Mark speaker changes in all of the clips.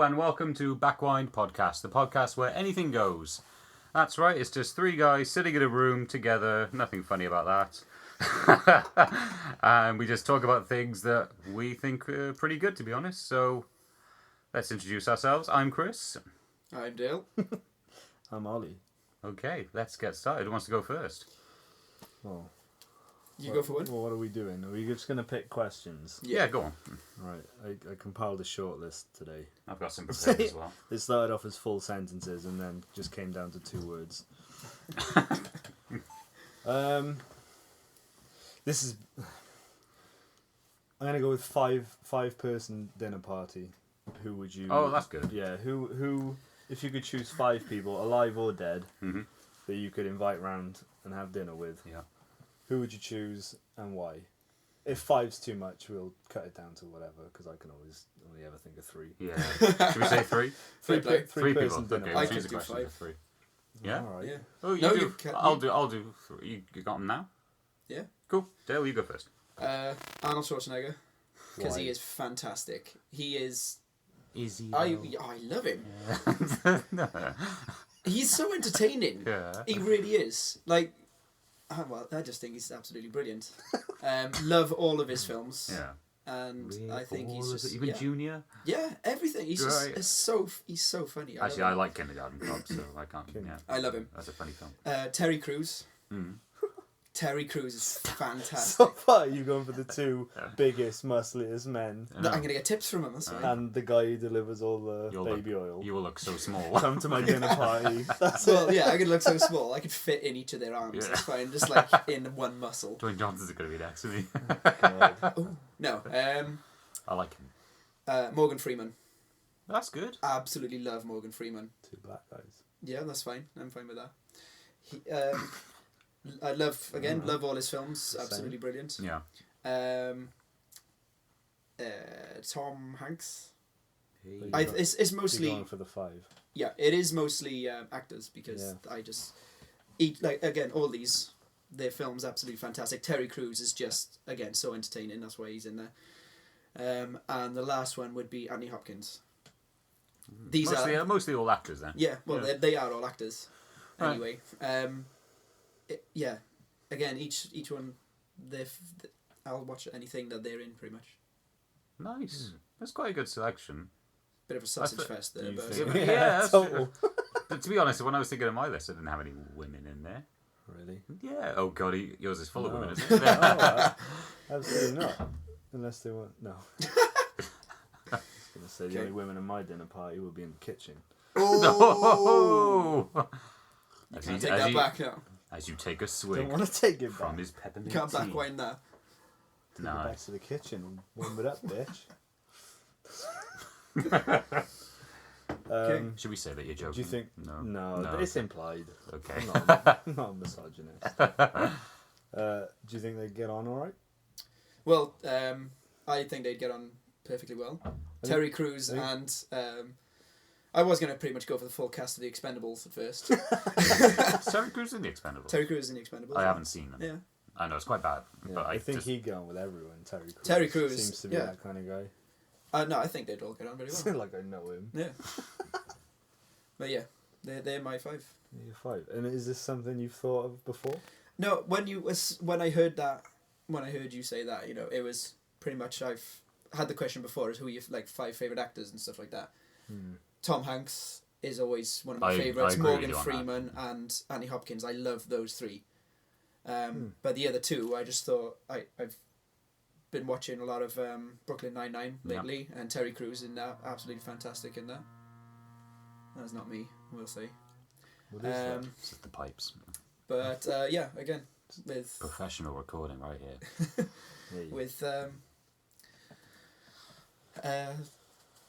Speaker 1: Hello and welcome to Backwind Podcast, the podcast where anything goes. That's right, it's just three guys sitting in a room together, nothing funny about that. And we just talk about things that we think are pretty good, to be honest. So, let's introduce ourselves. I'm Chris.
Speaker 2: I'm Dale.
Speaker 3: I'm Ollie.
Speaker 1: Okay, let's get started. Who wants to go first?
Speaker 3: Well,
Speaker 2: Go for one.
Speaker 3: Well, what are we doing? Are we just going to pick questions?
Speaker 1: Yeah, go on.
Speaker 3: Right, I compiled a short list today.
Speaker 1: I've got some prepared as well.
Speaker 3: It started off as full sentences and then just came down to 2 words. This is... I'm going to go with five-person dinner party. Who would you...
Speaker 1: Oh, that's good.
Speaker 3: Yeah, who if you could choose 5 people, alive or dead,
Speaker 1: Mm-hmm.
Speaker 3: that you could invite round and have dinner with,
Speaker 1: Yeah.
Speaker 3: who would you choose and why? If 5's too much, we'll cut it down to whatever, because I can always only ever think of 3.
Speaker 1: Yeah. Should we say 3?
Speaker 2: Fair play.
Speaker 1: Three
Speaker 3: person
Speaker 1: people.
Speaker 3: dinner
Speaker 1: Okay,
Speaker 2: I
Speaker 1: we'll
Speaker 2: could
Speaker 1: choose a
Speaker 2: do
Speaker 1: question
Speaker 2: 5.
Speaker 1: for 3. Yeah?
Speaker 3: Alright.
Speaker 2: Yeah.
Speaker 1: Oh, you
Speaker 2: No,
Speaker 1: do.
Speaker 2: you can't-
Speaker 1: I'll do. You got them now?
Speaker 2: Yeah.
Speaker 1: Cool. Dale, you go first.
Speaker 2: Arnold Schwarzenegger, because
Speaker 3: Why?
Speaker 2: he is fantastic. He is.
Speaker 1: Is he?
Speaker 2: I love him. He's so entertaining.
Speaker 1: Yeah.
Speaker 2: He really is. Like, well, I just think he's absolutely brilliant. Love all of his films.
Speaker 1: Yeah.
Speaker 2: And
Speaker 1: Really?
Speaker 2: I think
Speaker 1: All
Speaker 2: he's
Speaker 1: of
Speaker 2: just
Speaker 1: it? Even
Speaker 2: yeah.
Speaker 1: Junior?
Speaker 2: Yeah, everything. He's just
Speaker 1: Right.
Speaker 2: he's so funny.
Speaker 1: Actually, I like Kindergarten Cop, so I can't. Yeah.
Speaker 2: I love him.
Speaker 1: That's a funny film.
Speaker 2: Terry Crews.
Speaker 1: Mm.
Speaker 2: Terry Crews is
Speaker 3: So
Speaker 2: fantastic.
Speaker 3: far, you've gone for the 2 biggest, muscliest men,
Speaker 2: I'm gonna get tips from him. That's right.
Speaker 3: and the guy who delivers all the
Speaker 1: You'll
Speaker 3: baby oil.
Speaker 1: You will look so small.
Speaker 3: Come to my dinner party. That's
Speaker 2: Well,
Speaker 3: it.
Speaker 2: yeah, I could look so small. I could fit in each of their arms.
Speaker 1: Yeah.
Speaker 2: It's fine, just like in one muscle.
Speaker 1: Dwayne Johnson's going to be next to me.
Speaker 3: God.
Speaker 2: No,
Speaker 1: I like him.
Speaker 2: Morgan Freeman.
Speaker 1: That's good.
Speaker 2: Absolutely love Morgan Freeman.
Speaker 3: 2 black guys.
Speaker 2: Yeah, that's fine. I'm fine with that. He, I love all his films. Absolutely brilliant.
Speaker 1: Yeah.
Speaker 2: Tom Hanks.
Speaker 1: Hey.
Speaker 2: It's
Speaker 3: You're
Speaker 2: mostly
Speaker 3: going for the 5.
Speaker 2: yeah. It is mostly actors because I just all these their films absolutely fantastic. Terry Crews is just again so entertaining. That's why he's in there. And the last one would be Anthony Hopkins. These are
Speaker 1: mostly all actors then.
Speaker 2: yeah. Well,
Speaker 1: Yeah.
Speaker 2: they are all actors.
Speaker 1: Right.
Speaker 2: Anyway, yeah. Again, each one, I'll watch anything that they're in pretty much.
Speaker 1: Nice. That's quite a good selection.
Speaker 2: Bit of a sausage
Speaker 1: That's
Speaker 2: fest there,
Speaker 3: You
Speaker 2: but
Speaker 3: think-
Speaker 1: Yeah, that's
Speaker 3: total.
Speaker 1: But to be honest, when I was thinking of my list, I didn't have any women in there.
Speaker 3: Really?
Speaker 1: Yeah. Oh god, yours is full of
Speaker 3: No.
Speaker 1: women, isn't it?
Speaker 3: Oh, absolutely not. Unless they want. No. I was going to say the
Speaker 2: Okay.
Speaker 3: only women in my dinner party will be in the kitchen.
Speaker 1: No. As
Speaker 2: can't
Speaker 1: he-
Speaker 2: take
Speaker 1: as
Speaker 2: that
Speaker 1: he-
Speaker 2: back now.
Speaker 1: As you take a
Speaker 3: Don't
Speaker 1: swig
Speaker 3: want to take it
Speaker 1: from
Speaker 3: back.
Speaker 1: his peppermint
Speaker 2: You can't
Speaker 1: tea.
Speaker 2: backwind that.
Speaker 3: Take it back
Speaker 1: Nice.
Speaker 3: to the kitchen and warm it up, bitch.
Speaker 2: Okay.
Speaker 1: Should we say that you're joking?
Speaker 3: Do you think?
Speaker 1: No.
Speaker 3: No, it's implied.
Speaker 1: Okay.
Speaker 3: I'm not a misogynist. Do you think they get on alright?
Speaker 2: Well, I think they'd get on perfectly well. Terry Crews
Speaker 3: I think-
Speaker 2: and I was going to pretty much go for the full cast of the Expendables at first.
Speaker 1: Terry Crews in the Expendables.
Speaker 2: Terry Crews in the Expendables.
Speaker 1: I haven't seen them.
Speaker 2: Yeah.
Speaker 1: I know it's quite bad,
Speaker 3: Yeah,
Speaker 1: but
Speaker 3: I think
Speaker 1: just,
Speaker 3: he'd get on with everyone. Terry Crews.
Speaker 2: Terry Crews,
Speaker 3: seems to be
Speaker 2: yeah.
Speaker 3: that kind of guy.
Speaker 2: No, I think they'd all get on very well.
Speaker 3: Like I know him.
Speaker 2: Yeah. But yeah, they're my 5.
Speaker 3: You're 5. And is this something you've thought of before?
Speaker 2: No, when I heard you say that, it was pretty much I've had the question before is who your 5 favorite actors and stuff like that. Tom Hanks is always one of my
Speaker 1: I
Speaker 2: favorites.
Speaker 1: agree with
Speaker 2: Morgan
Speaker 1: you on
Speaker 2: Freeman and Anthony Hopkins. I love those 3. But the other 2, I just thought I've been watching a lot of Brooklyn Nine-Nine lately, and Terry Crews in that, absolutely fantastic in that. That's not me, we'll see.
Speaker 3: What is that?
Speaker 1: it's just the pipes.
Speaker 2: But yeah, again with
Speaker 1: Professional recording right here.
Speaker 3: Yeah, you-
Speaker 2: with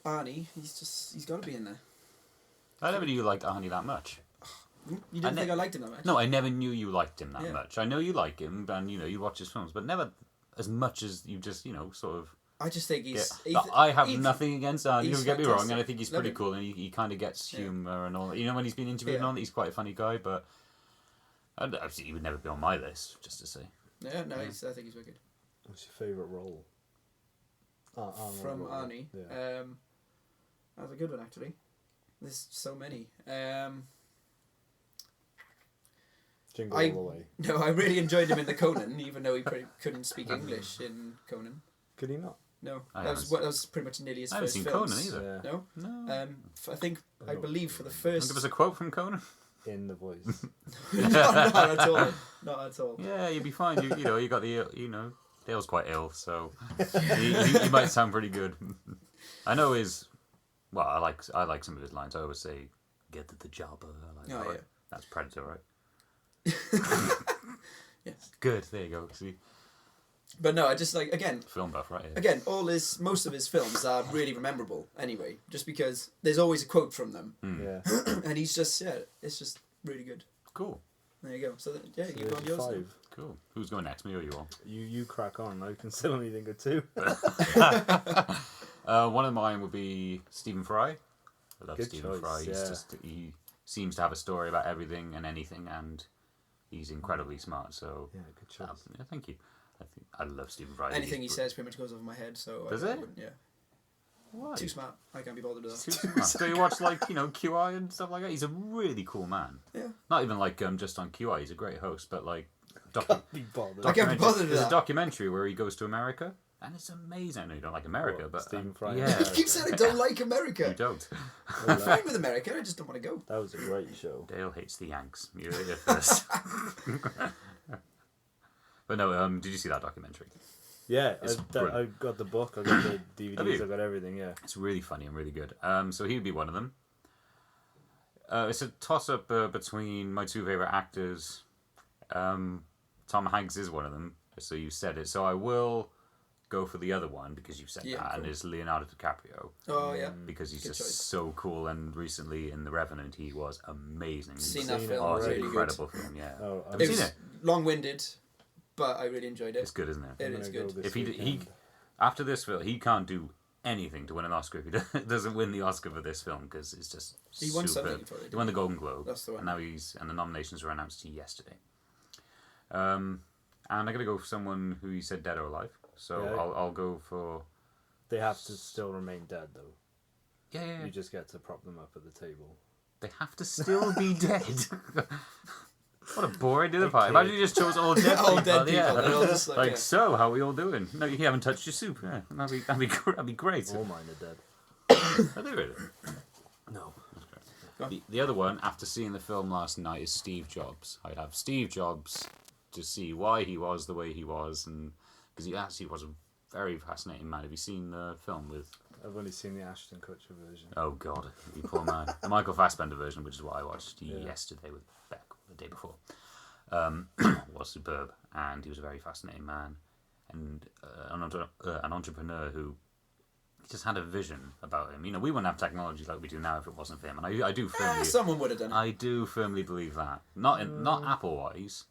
Speaker 2: Arnie, he's got to be in there.
Speaker 1: I never knew you liked Arnie that much.
Speaker 2: You didn't think I liked him that much?
Speaker 1: No, I never knew you liked him that
Speaker 2: Yeah.
Speaker 1: much. I know you like him, and you watch his films, but never as much as you just sort of.
Speaker 2: I just think
Speaker 1: Yeah.
Speaker 2: he's
Speaker 1: I have
Speaker 2: he's-
Speaker 1: nothing against Arnie.
Speaker 2: he's
Speaker 1: Don't get me wrong, and I
Speaker 2: fantastic.
Speaker 1: think he's
Speaker 2: Love
Speaker 1: pretty
Speaker 2: him.
Speaker 1: cool, and he kind of gets
Speaker 2: Yeah.
Speaker 1: humour and all. When he's been interviewed and
Speaker 2: Yeah.
Speaker 1: all that, he's quite a funny guy. But obviously, he would never be on my list. Just to say.
Speaker 2: Yeah, no, I think he's wicked.
Speaker 3: What's your favourite role? Arnold
Speaker 2: From
Speaker 3: role.
Speaker 2: Arnie.
Speaker 3: Yeah.
Speaker 2: That was a good one, actually. There's so many.
Speaker 3: Jingle all the way.
Speaker 2: No, I really enjoyed him in the Conan, even though he couldn't speak English in Conan.
Speaker 3: Could he not?
Speaker 2: No, that was pretty much nearly his first
Speaker 1: I haven't seen
Speaker 2: films.
Speaker 1: Conan either.
Speaker 3: Yeah.
Speaker 2: No? I believe for the first...
Speaker 1: Give us a quote from Conan.
Speaker 3: In the voice.
Speaker 2: not at all. Not at all.
Speaker 1: Yeah, you'd be fine. You got the Dale's quite ill, so he might sound pretty good. I know his. Well, I like some of his lines. I always say, "Get to the job."
Speaker 2: Yeah.
Speaker 1: That's Predator, right?
Speaker 2: Yes.
Speaker 1: Good. There you go. See.
Speaker 2: But no, I just again.
Speaker 1: Film buff, right? Yeah.
Speaker 2: Again, most of his films are really memorable. Anyway, just because there's always a quote from them.
Speaker 3: Yeah.
Speaker 2: And he's just it's just really good.
Speaker 1: Cool.
Speaker 2: There you go. So you go on yours.
Speaker 3: 5.
Speaker 1: Cool. Who's going next? Me or you all?
Speaker 3: You crack on. I can still only think of 2.
Speaker 1: One of mine would be Stephen Fry. I love
Speaker 3: Good
Speaker 1: Stephen
Speaker 3: choice,
Speaker 1: Fry. He seems to have a story about everything and anything, and he's incredibly smart. So
Speaker 3: Yeah, good choice.
Speaker 1: yeah, thank you. I love Stephen Fry.
Speaker 2: Anything he says pretty much goes over my head. So
Speaker 1: Does
Speaker 2: I
Speaker 1: it?
Speaker 2: wouldn't- Yeah.
Speaker 1: Why?
Speaker 2: Too smart. I can't be bothered with
Speaker 1: Too
Speaker 2: that.
Speaker 1: smart. Do you watch QI and stuff like that? He's a really cool man.
Speaker 2: Yeah.
Speaker 1: Not even just on QI. He's a great host, but
Speaker 3: Can't be bothered.
Speaker 2: I can't be bothered with
Speaker 1: There's a
Speaker 2: that.
Speaker 1: documentary where he goes to America, and it's amazing. I know you don't like America,
Speaker 3: What,
Speaker 1: but
Speaker 3: Stephen Fry?
Speaker 1: Yeah,
Speaker 2: You keep saying I don't like
Speaker 1: you
Speaker 2: America.
Speaker 1: don't.
Speaker 2: I'm fine with America. I just don't want to go.
Speaker 3: That was a great show.
Speaker 1: Dale hates the Yanks. You heard it first. But no, did you see that documentary?
Speaker 3: Yeah,
Speaker 1: It's
Speaker 3: I
Speaker 1: brilliant.
Speaker 3: got the book, I got the
Speaker 1: Have
Speaker 3: DVDs,
Speaker 1: you?
Speaker 3: I got everything, yeah.
Speaker 1: It's really funny and really good. So he would be one of them. It's a toss-up between my two favourite actors. Tom Hanks is one of them, so you said it. So I will go for the other one because you said that, and it's Leonardo DiCaprio.
Speaker 2: Oh yeah.
Speaker 1: Because he's
Speaker 2: Good
Speaker 1: just
Speaker 2: choice.
Speaker 1: so cool, and recently in The Revenant he was amazing.
Speaker 2: Seen that
Speaker 3: Seen it
Speaker 2: film.
Speaker 1: Oh, it's
Speaker 2: Really
Speaker 1: an
Speaker 2: good.
Speaker 1: incredible film, yeah.
Speaker 3: Oh,
Speaker 1: Have you
Speaker 2: It
Speaker 1: seen
Speaker 2: was
Speaker 1: it?
Speaker 2: long-winded, but I really enjoyed
Speaker 1: It's
Speaker 2: it.
Speaker 1: good, isn't it?
Speaker 2: It
Speaker 3: I'm
Speaker 2: is
Speaker 3: gonna go
Speaker 2: good.
Speaker 3: this
Speaker 1: If he
Speaker 3: weekend.
Speaker 1: after this film, he can't do anything to win an Oscar if he doesn't win the Oscar for this film because it's just
Speaker 2: He won
Speaker 1: superb.
Speaker 2: something for it.
Speaker 1: He won the Golden Globe.
Speaker 2: That's the one.
Speaker 1: And now and the nominations were announced yesterday. And I'm gonna go for someone who you said dead or alive. So
Speaker 3: Yeah.
Speaker 1: I'll go for
Speaker 3: They have to still remain dead, though.
Speaker 1: yeah.
Speaker 3: You just get to prop them up at the table.
Speaker 1: They have to still be dead. What a boring dinner
Speaker 3: Okay.
Speaker 1: party. Imagine you just chose all dead people.
Speaker 2: All dead people.
Speaker 1: Yeah.
Speaker 2: They're all just like, yeah.
Speaker 1: So, how are we all doing? No, you haven't touched your soup. Yeah, that'd be great.
Speaker 3: All mine are dead.
Speaker 1: Are they really?
Speaker 3: No.
Speaker 1: The other one, after seeing the film last night, is Steve Jobs. I'd have Steve Jobs to see why he was the way he was, and because he actually was a very fascinating man. Have you seen the film with?
Speaker 3: I've only seen the Ashton Kutcher version.
Speaker 1: Oh God, you poor man. The Michael Fassbender version, which is what I watched
Speaker 3: Yeah.
Speaker 1: yesterday with Beck, or the day before, was superb, and he was a very fascinating man, and an entrepreneur who just had a vision about him. You know, we wouldn't have technology like we do now if it wasn't for him, and I do firmly,
Speaker 2: Someone would have done it.
Speaker 1: I do firmly believe that. Not Apple wise,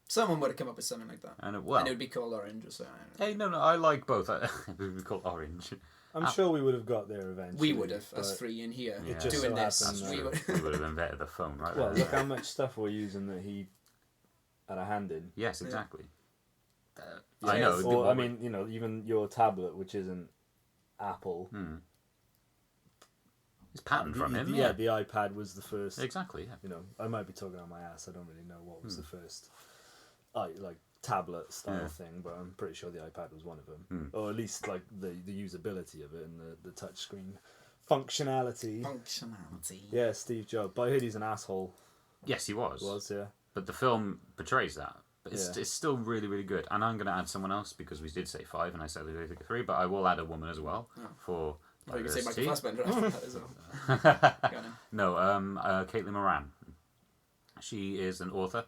Speaker 2: Someone would have come up with something like that.
Speaker 1: and
Speaker 2: And it would be called Orange or something.
Speaker 1: hey, no, I like both. It would be called Orange.
Speaker 3: I'm sure we would have got there eventually.
Speaker 2: We would have, us
Speaker 3: but-
Speaker 2: three in here,
Speaker 1: Yeah.
Speaker 3: It just
Speaker 2: doing
Speaker 3: so
Speaker 2: this.
Speaker 3: happened
Speaker 2: We
Speaker 3: that-
Speaker 2: would.
Speaker 1: We would have invented the phone, right?
Speaker 3: Well,
Speaker 1: there.
Speaker 3: look how much stuff we're using that he had a hand in.
Speaker 1: Yes, exactly.
Speaker 2: Yeah.
Speaker 1: I know.
Speaker 2: Yes.
Speaker 3: Or, I mean, you know, even your tablet, which isn't Apple.
Speaker 1: it's patent from him.
Speaker 3: Yeah, the iPad was the first.
Speaker 1: Exactly. Yeah.
Speaker 3: You know, I might be talking on my ass. I don't really know what was the first, like tablet style thing, but I'm pretty sure the iPad was one of them, or at least like the usability of it and the touch screen functionality.
Speaker 2: Functionality.
Speaker 3: Yeah, Steve Jobs. But I heard he's an asshole.
Speaker 1: Yes, he was.
Speaker 3: Yeah.
Speaker 1: But the film portrays that. But
Speaker 3: Yeah.
Speaker 1: it's still really, really good. And I'm going to add someone else because we did say 5 and I said we did think 3, but I will add a woman as well for
Speaker 2: Oh, you could say Michael
Speaker 1: diversity.
Speaker 2: Fassbender after that as well. Got him.
Speaker 1: No, Caitlin Moran. She is an author.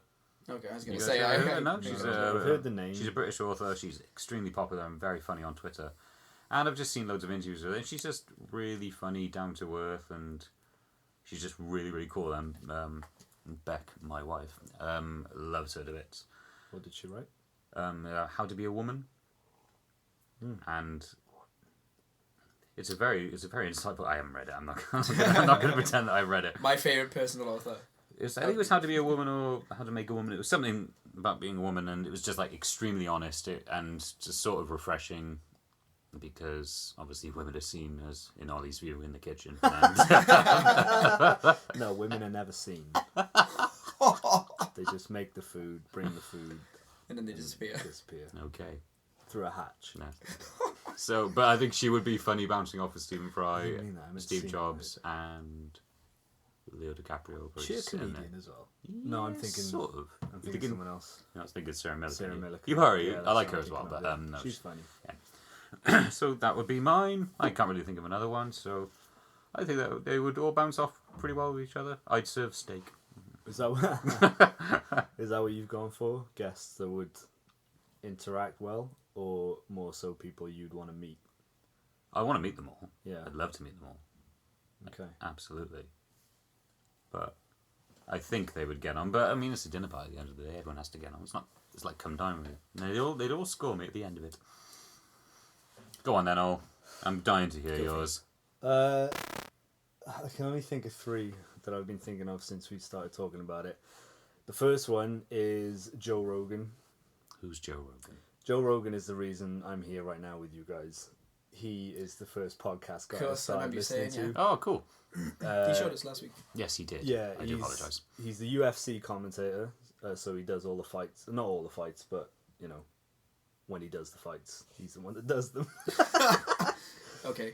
Speaker 2: Okay, I was going
Speaker 1: You
Speaker 2: to
Speaker 1: guys
Speaker 2: say
Speaker 1: heard of her?
Speaker 2: I.
Speaker 1: No, she's
Speaker 3: I've heard the name.
Speaker 1: She's a British author. She's extremely popular and very funny on Twitter. And I've just seen loads of interviews with her. And she's just really funny, down to earth, and she's just really, really cool. And Beck, my wife, loves her to bits.
Speaker 3: What did she write?
Speaker 1: How to Be a Woman, and it's a very insightful. I haven't read it. I'm not going to pretend that I read it.
Speaker 2: My favourite personal author.
Speaker 1: I think it was How to Be a Woman or How to Make a Woman. It was something about being a woman, and it was just like extremely honest and just sort of refreshing. because obviously women are seen as, in Ollie's view, in the kitchen. And
Speaker 3: No, women are never seen. They just make the food, bring the food,
Speaker 2: and then they disappear.
Speaker 1: okay.
Speaker 3: Through a hatch.
Speaker 1: No. So, but I think she would be funny bouncing off of Stephen Fry,
Speaker 3: I mean that, I haven't
Speaker 1: Steve
Speaker 3: seen
Speaker 1: Jobs, and Leo DiCaprio.
Speaker 3: She a comedian as well? No, I'm thinking.
Speaker 1: Sort of.
Speaker 3: I'm thinking someone else.
Speaker 1: No, I was thinking Sarah Millican.
Speaker 3: Sarah Millican.
Speaker 1: You've heard
Speaker 3: Yeah,
Speaker 1: I like
Speaker 3: that's
Speaker 1: her
Speaker 3: what
Speaker 1: as
Speaker 3: I'm
Speaker 1: well,
Speaker 3: thinking
Speaker 1: but
Speaker 3: of,
Speaker 1: no.
Speaker 3: she's funny.
Speaker 1: So that would be mine. I can't really think of another one, so I think that they would all bounce off pretty well with each other. I'd serve steak.
Speaker 3: Is that what you've gone for? Guests that would interact well, or more so people you'd want to meet?
Speaker 1: I want to meet them all.
Speaker 3: Yeah.
Speaker 1: I'd love to meet them all.
Speaker 3: Okay.
Speaker 1: Absolutely. But I think they would get on. But I mean, it's a dinner party at the end of the day. Everyone has to get on. It's not. It's like come down with it. They'd all score me at the end of it. Go on then, Ol. I'm dying to hear yours.
Speaker 3: I can only think of 3 that I've been thinking of since we started talking about it. The first one is Joe Rogan.
Speaker 1: Who's Joe Rogan?
Speaker 3: Joe Rogan is the reason I'm here right now with you guys. He is the first podcast guy I started listening to.
Speaker 1: Oh, cool.
Speaker 2: He showed us last week.
Speaker 1: Yes, he did.
Speaker 3: Yeah,
Speaker 1: I do apologise.
Speaker 3: He's the UFC commentator, so he does all the fights. Not all the fights, but, you know, when he does the fights, he's the one that does them.
Speaker 2: Okay.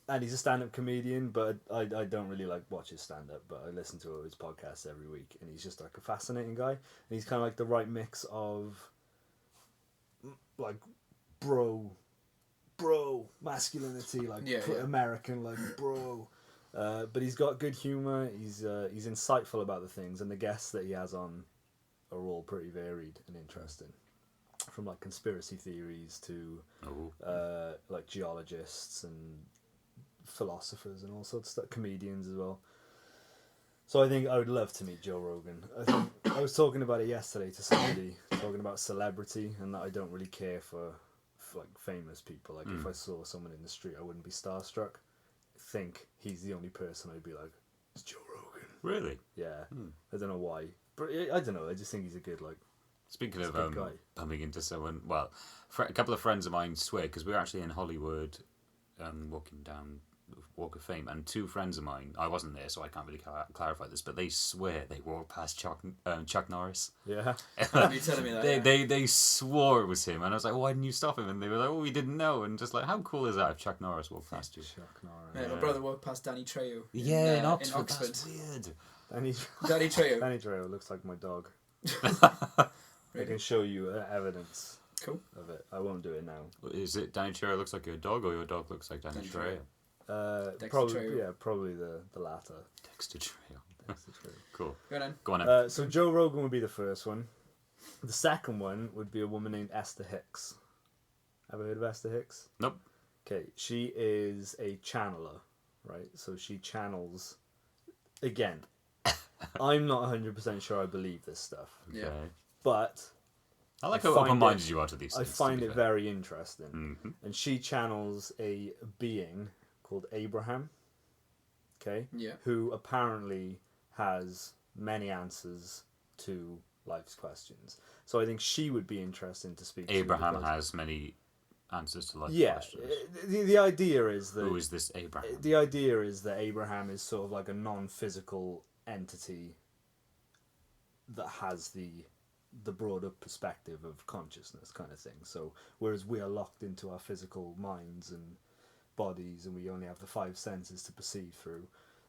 Speaker 3: And he's a stand-up comedian, but I don't really like watch his stand-up, but I listen to his podcasts every week, and he's just like a fascinating guy. And he's kind of like the right mix of like bro masculinity, like American, like bro. But he's got good humor. He's insightful about the things, and the guests that he has on are all pretty varied and interesting. From like conspiracy theories to like geologists and philosophers and all sorts of stuff, comedians as well. So I think I would love to meet Joe Rogan. I was talking about it yesterday to somebody, talking about celebrity, and that I don't really care for like famous people. Like if I saw someone in the street, I wouldn't be starstruck. I think he's the only person I'd be like, it's Joe Rogan.
Speaker 1: Really?
Speaker 3: Yeah. I don't know why, but I don't know. I just think he's a good like.
Speaker 1: Speaking of bumping into someone, well, a couple of friends of mine swear, because we were actually in Hollywood walking down Walk of Fame, and 2 friends of mine, I wasn't there so I can't really clarify this, but they swear they walked past Chuck Norris.
Speaker 3: Yeah.
Speaker 2: You're telling me that.
Speaker 1: They swore it was him, and I was like, why didn't you stop him? And they were like, oh, we didn't know. And just like, how cool is that if Chuck Norris walked past you?
Speaker 3: Chuck Norris.
Speaker 2: Yeah, my brother walked past Danny Trejo.
Speaker 1: In Oxford. That's weird.
Speaker 3: Danny
Speaker 2: Trejo.
Speaker 3: Danny Trejo looks like my dog. I can show you evidence of it. I won't do it now.
Speaker 1: Is it Danny Trejo looks like your dog, or your dog looks like Danny Trejo?
Speaker 3: Probably the latter.
Speaker 1: Dexter Trejo. Cool.
Speaker 2: Go on
Speaker 1: then.
Speaker 3: So Joe Rogan would be the first one. The second one would be a woman named Esther Hicks. Ever heard of Esther Hicks?
Speaker 1: Nope.
Speaker 3: Okay, she is a channeler, right? So she channels. Again, I'm not 100% sure I believe this stuff.
Speaker 1: Okay.
Speaker 2: Yeah.
Speaker 3: But
Speaker 1: I like how open-minded you are to these things.
Speaker 3: I find it very interesting.
Speaker 1: Mm-hmm.
Speaker 3: And she channels a being called Abraham, okay?
Speaker 2: Yeah.
Speaker 3: Who apparently has many answers to life's questions. So I think she would be interesting to speak to.
Speaker 1: Abraham has many answers to life's questions.
Speaker 3: The idea is that...
Speaker 1: Who is this Abraham?
Speaker 3: The idea is that Abraham is sort of like a non-physical entity that has the broader perspective of consciousness kind of thing. So whereas we are locked into our physical minds and bodies and we only have the 5 senses to perceive through,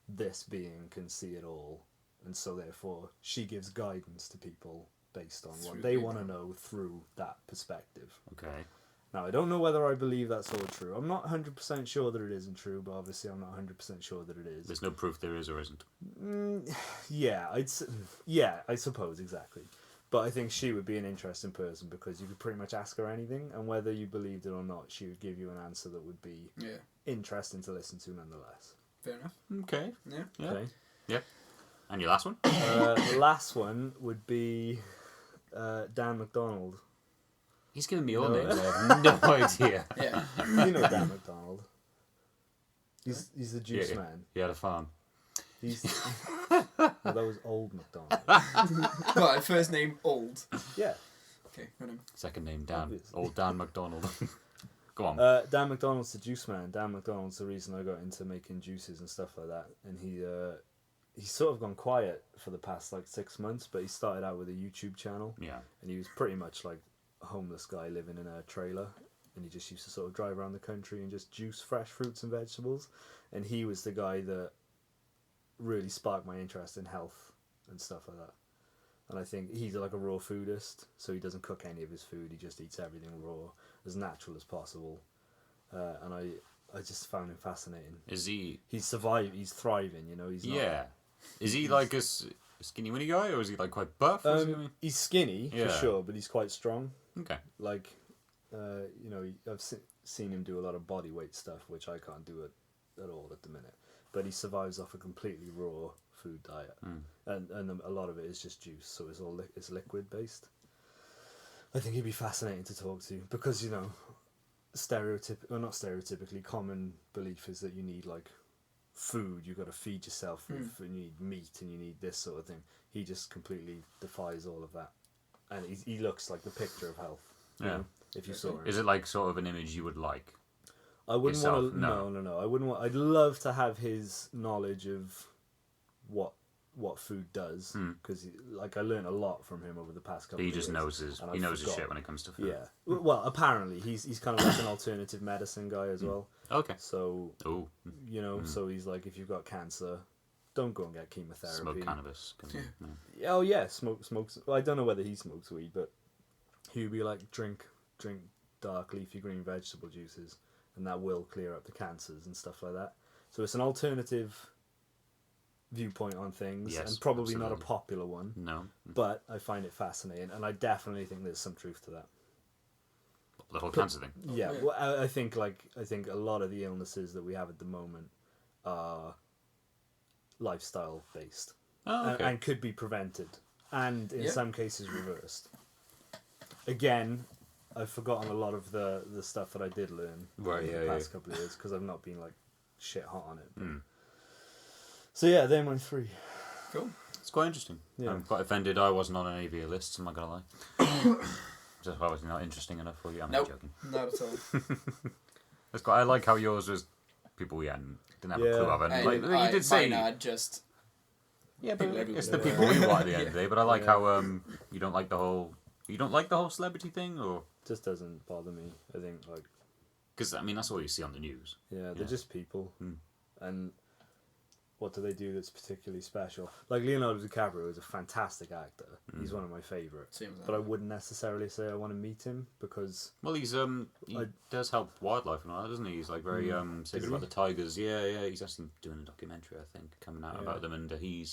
Speaker 3: this being can see it all, and so therefore she gives guidance to people based on what they want to know through that perspective.
Speaker 1: Okay.
Speaker 3: Now I don't know whether I believe that's all true. I'm not 100% sure that it isn't true, but obviously I'm not 100% sure that it is.
Speaker 1: There's no proof there is or isn't.
Speaker 3: Yeah, I suppose, exactly. But I think she would be an interesting person because you could pretty much ask her anything, and whether you believed it or not, she would give you an answer that would be interesting to listen to nonetheless.
Speaker 2: Fair enough.
Speaker 1: Okay.
Speaker 2: Yeah.
Speaker 3: Okay.
Speaker 1: Yeah. And your last one?
Speaker 3: The last one would be Dan McDonald.
Speaker 1: He's giving me all names. I have no idea.
Speaker 2: Yeah.
Speaker 3: You know Dan McDonald. He's the juice man.
Speaker 1: He had a farm.
Speaker 3: Well, that was Old McDonald.
Speaker 2: Right, first name Old.
Speaker 3: Yeah.
Speaker 2: Okay, got him.
Speaker 1: Second name Dan.
Speaker 3: Obviously.
Speaker 1: Old Dan McDonald. Go on.
Speaker 3: Dan McDonald's the juice man. Dan McDonald's the reason I got into making juices and stuff like that. And he's sort of gone quiet for the past like 6 months, but he started out with a YouTube channel.
Speaker 1: Yeah.
Speaker 3: And he was pretty much like a homeless guy living in a trailer. And he just used to sort of drive around the country and just juice fresh fruits and vegetables. And he was the guy that really sparked my interest in health and stuff like that. And I think he's like a raw foodist, so he doesn't cook any of his food. He just eats everything raw, as natural as possible. And I just found him fascinating.
Speaker 1: Is he?
Speaker 3: He's survived. He's thriving. You know. He's not,
Speaker 1: yeah. Is he like a skinny winny guy, or is he like quite buff?
Speaker 3: He's skinny for sure, but he's quite strong.
Speaker 1: Okay.
Speaker 3: Like, you know, I've seen him do a lot of body weight stuff, which I can't do at all at the minute. But he survives off a completely raw food diet, and a lot of it is just juice, so it's liquid based. I think he'd be fascinating to talk to because, you know, not stereotypically, common belief is that you need like food, you've got to feed yourself with, and you need meat and you need this sort of thing. He just completely defies all of that, and he looks like the picture of health. You know, if you saw him.
Speaker 1: Is it like sort of an image you would like?
Speaker 3: I wouldn't want to. No. I wouldn't want. I'd love to have his knowledge of what food does, because like I learned a lot from him over the past couple.
Speaker 1: He
Speaker 3: of years.
Speaker 1: just knows his shit when it comes to food.
Speaker 3: Yeah. Well, apparently he's kind of like an alternative medicine guy as well.
Speaker 1: Okay.
Speaker 3: So you know, so he's like, if you've got cancer, don't go and get chemotherapy.
Speaker 1: Smoke cannabis.
Speaker 3: Oh yeah, smokes. Well, I don't know whether he smokes weed, but he would be like, drink dark leafy green vegetable juices, and that will clear up the cancers and stuff like that. So it's an alternative viewpoint on things, and probably not a popular one.
Speaker 1: No.
Speaker 3: But I find it fascinating, and I definitely think there's some truth to that.
Speaker 1: The whole cancer thing.
Speaker 3: Yeah, well, I think a lot of the illnesses that we have at the moment are lifestyle based, and could be prevented, and in some cases reversed. Again, I've forgotten a lot of the stuff that I did learn in the past couple of years because I've not been like shit hot on it. So yeah, they're my 3.
Speaker 2: Cool.
Speaker 1: It's quite interesting.
Speaker 3: Yeah.
Speaker 1: I'm quite offended I wasn't on any of your lists, I'm not going to lie. Just obviously not interesting enough for you. I'm not joking.
Speaker 2: Not at all.
Speaker 1: That's quite, I like how yours was people didn't have a clue of it. Like, you did say...
Speaker 2: Mine are just...
Speaker 1: Yeah, but it's the people we want at the end of the day. But I like how you don't like the whole... You don't like the whole celebrity thing, or...
Speaker 3: Just doesn't bother me, I think, like...
Speaker 1: Because, I mean, that's all you see on the news.
Speaker 3: Yeah, they're just people. And what do they do that's particularly special? Like, Leonardo DiCaprio is a fantastic actor. He's one of my favourites. But I wouldn't necessarily say I want to meet him, because...
Speaker 1: Well, he does help wildlife and all that, doesn't he? He's, like, very sacred about the tigers. Yeah, he's actually doing a documentary, I think, coming out about them, and he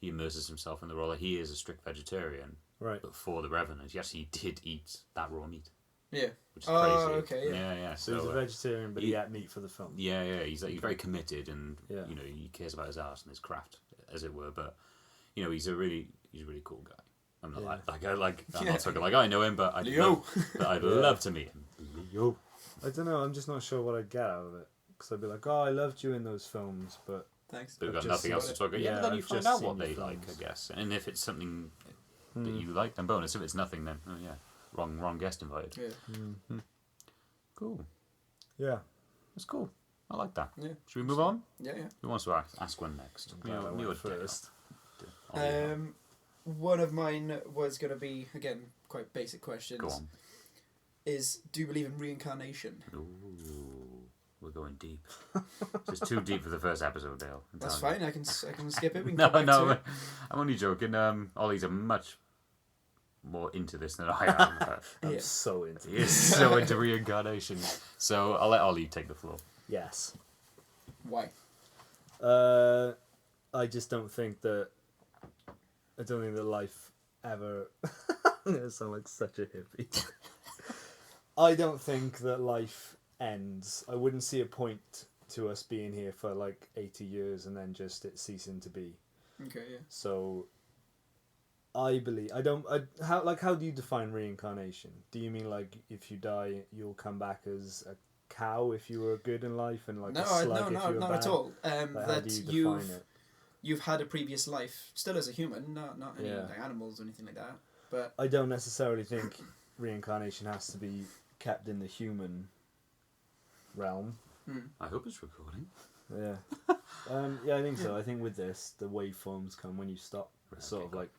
Speaker 1: immerses himself in the role. Like, he is a strict vegetarian.
Speaker 3: Right.
Speaker 1: But for The Revenant, he actually did eat that raw meat.
Speaker 2: Yeah.
Speaker 1: Which is crazy.
Speaker 2: Okay, yeah.
Speaker 1: Yeah.
Speaker 3: So he's a vegetarian, but he ate meat for the film.
Speaker 1: Yeah. He's very committed, and you know, he cares about his art and his craft, as it were. But you know, he's a really cool guy. I'm not I'm not talking like I know him, but I'd love to meet him. Leo.
Speaker 3: I don't know. I'm just not sure what I'd get out of it, because I'd be like, oh, I loved you in those films, but
Speaker 2: thanks.
Speaker 1: But we've got nothing else to talk about. Yeah, but then you find out what they like, I guess. And if it's something that you like, then bonus. If it's nothing, then wrong guest invited.
Speaker 2: Yeah.
Speaker 1: Cool.
Speaker 3: Yeah.
Speaker 1: That's cool. I like that.
Speaker 2: Yeah.
Speaker 1: Should we move on?
Speaker 2: Yeah.
Speaker 1: Who wants to ask one next?
Speaker 3: You first.
Speaker 2: One of mine was going to be, again, quite basic questions.
Speaker 1: Go on.
Speaker 2: Is, do you believe in reincarnation?
Speaker 1: Ooh, we're going deep. It's too deep for the first episode, Dale.
Speaker 2: That's fine. I can skip it. We can
Speaker 1: No,
Speaker 2: come back to it.
Speaker 1: I'm only joking. Ollie's a much more into this than I am.
Speaker 3: I'm so into it.
Speaker 1: He is so into reincarnation. So I'll let Ollie take the floor.
Speaker 3: Yes.
Speaker 2: Why?
Speaker 3: I just don't think that... I don't think that life ever... I'm going to sound like such a hippie. I don't think that life ends. I wouldn't see a point to us being here for like 80 years and then just it ceasing to be.
Speaker 2: Okay, yeah.
Speaker 3: So... I believe how do you define reincarnation? Do you mean like if you die you'll come back as a cow if you were good in life and like a slug if you were
Speaker 2: not
Speaker 3: bad?
Speaker 2: at all.
Speaker 3: Like, how do you define it?
Speaker 2: You've had a previous life, still as a human, not any like animals or anything like that. But
Speaker 3: I don't necessarily think reincarnation has to be kept in the human realm.
Speaker 1: I hope it's recording.
Speaker 3: Yeah. Yeah, I think so. I think with this, the waveforms come when you stop. It sort of like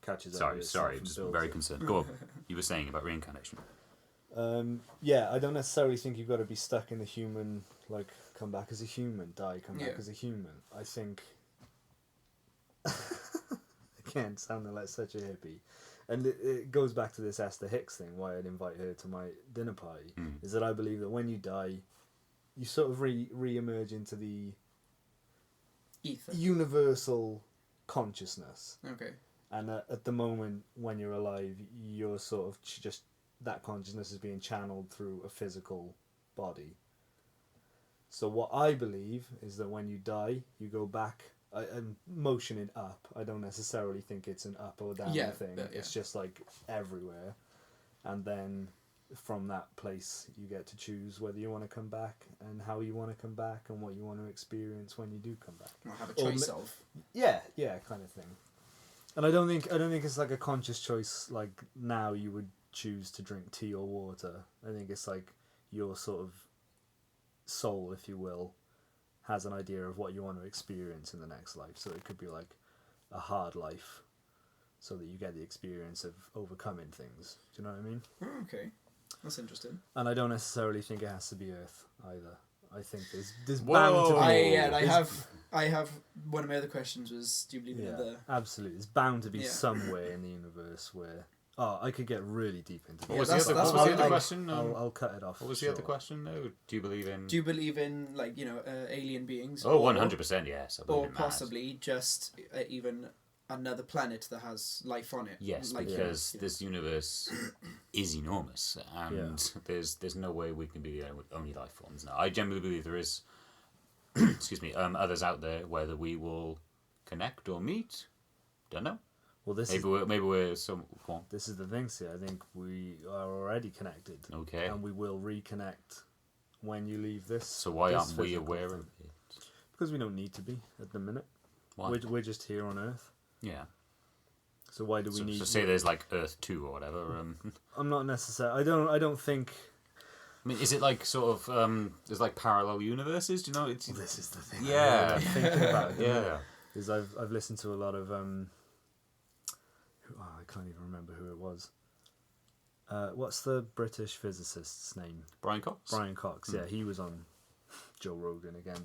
Speaker 3: catches up.
Speaker 1: Sorry, just very concerned. Go on. You were saying about reincarnation.
Speaker 3: Yeah, I don't necessarily think you've got to be stuck in the human, like, come back as a human, die, come back as a human. I think, again, sounding like such a hippie, and it goes back to this Esther Hicks thing, why I'd invite her to my dinner party, is that I believe that when you die, you sort of re-emerge into the
Speaker 2: ether,
Speaker 3: universal consciousness.
Speaker 2: Okay.
Speaker 3: And at the moment when you're alive, you're sort of just, that consciousness is being channeled through a physical body. So what I believe is that when you die, you go back. I'm motioning up. I don't necessarily think it's an up or down thing. It's just like everywhere. And then from that place, you get to choose whether you want to come back and how you want to come back and what you want to experience when you do come back.
Speaker 2: Or have a choice of.
Speaker 3: Yeah, kind of thing. And I don't think it's like a conscious choice. Like now, you would choose to drink tea or water. I think it's like your sort of soul, if you will, has an idea of what you want to experience in the next life. So it could be like a hard life, so that you get the experience of overcoming things. Do you know what I mean?
Speaker 2: Oh, okay, that's interesting.
Speaker 3: And I don't necessarily think it has to be Earth either. I think there's bound to be.
Speaker 2: I have one of my other questions was, do you believe in the?
Speaker 3: Absolutely, there's bound to be somewhere in the universe where. Oh, I could get really deep into
Speaker 1: What was the other question?
Speaker 3: I'll cut it off.
Speaker 1: What was the other question? No, do you believe in
Speaker 2: like alien beings?
Speaker 1: Oh, 100% yes. I believe
Speaker 2: or
Speaker 1: in
Speaker 2: possibly just even another planet that has life on it.
Speaker 1: Yes, like, because this universe is enormous, and there's no way we can be the only life forms now. I genuinely believe there is, excuse me, others out there, whether we will connect or meet, don't know.
Speaker 3: Well, this is the thing. See, I think we are already connected.
Speaker 1: Okay.
Speaker 3: And we will reconnect when you leave this.
Speaker 1: So why aren't we aware of it?
Speaker 3: Because we don't need to be at the minute.
Speaker 1: Why?
Speaker 3: We're just here on Earth.
Speaker 1: Yeah.
Speaker 3: So why do we need?
Speaker 1: So say there's like Earth 2 or whatever.
Speaker 3: I'm not necessarily. I don't think.
Speaker 1: I mean, is it like sort of there's like parallel universes? Do you know? It's
Speaker 3: this is the thing.
Speaker 1: Yeah.
Speaker 3: I'm thinking about it.
Speaker 1: Yeah.
Speaker 3: Is I've listened to a lot of I can't even remember who it was. What's the British physicist's name?
Speaker 1: Brian Cox.
Speaker 3: Brian Cox. Yeah, he was on Joe Rogan again.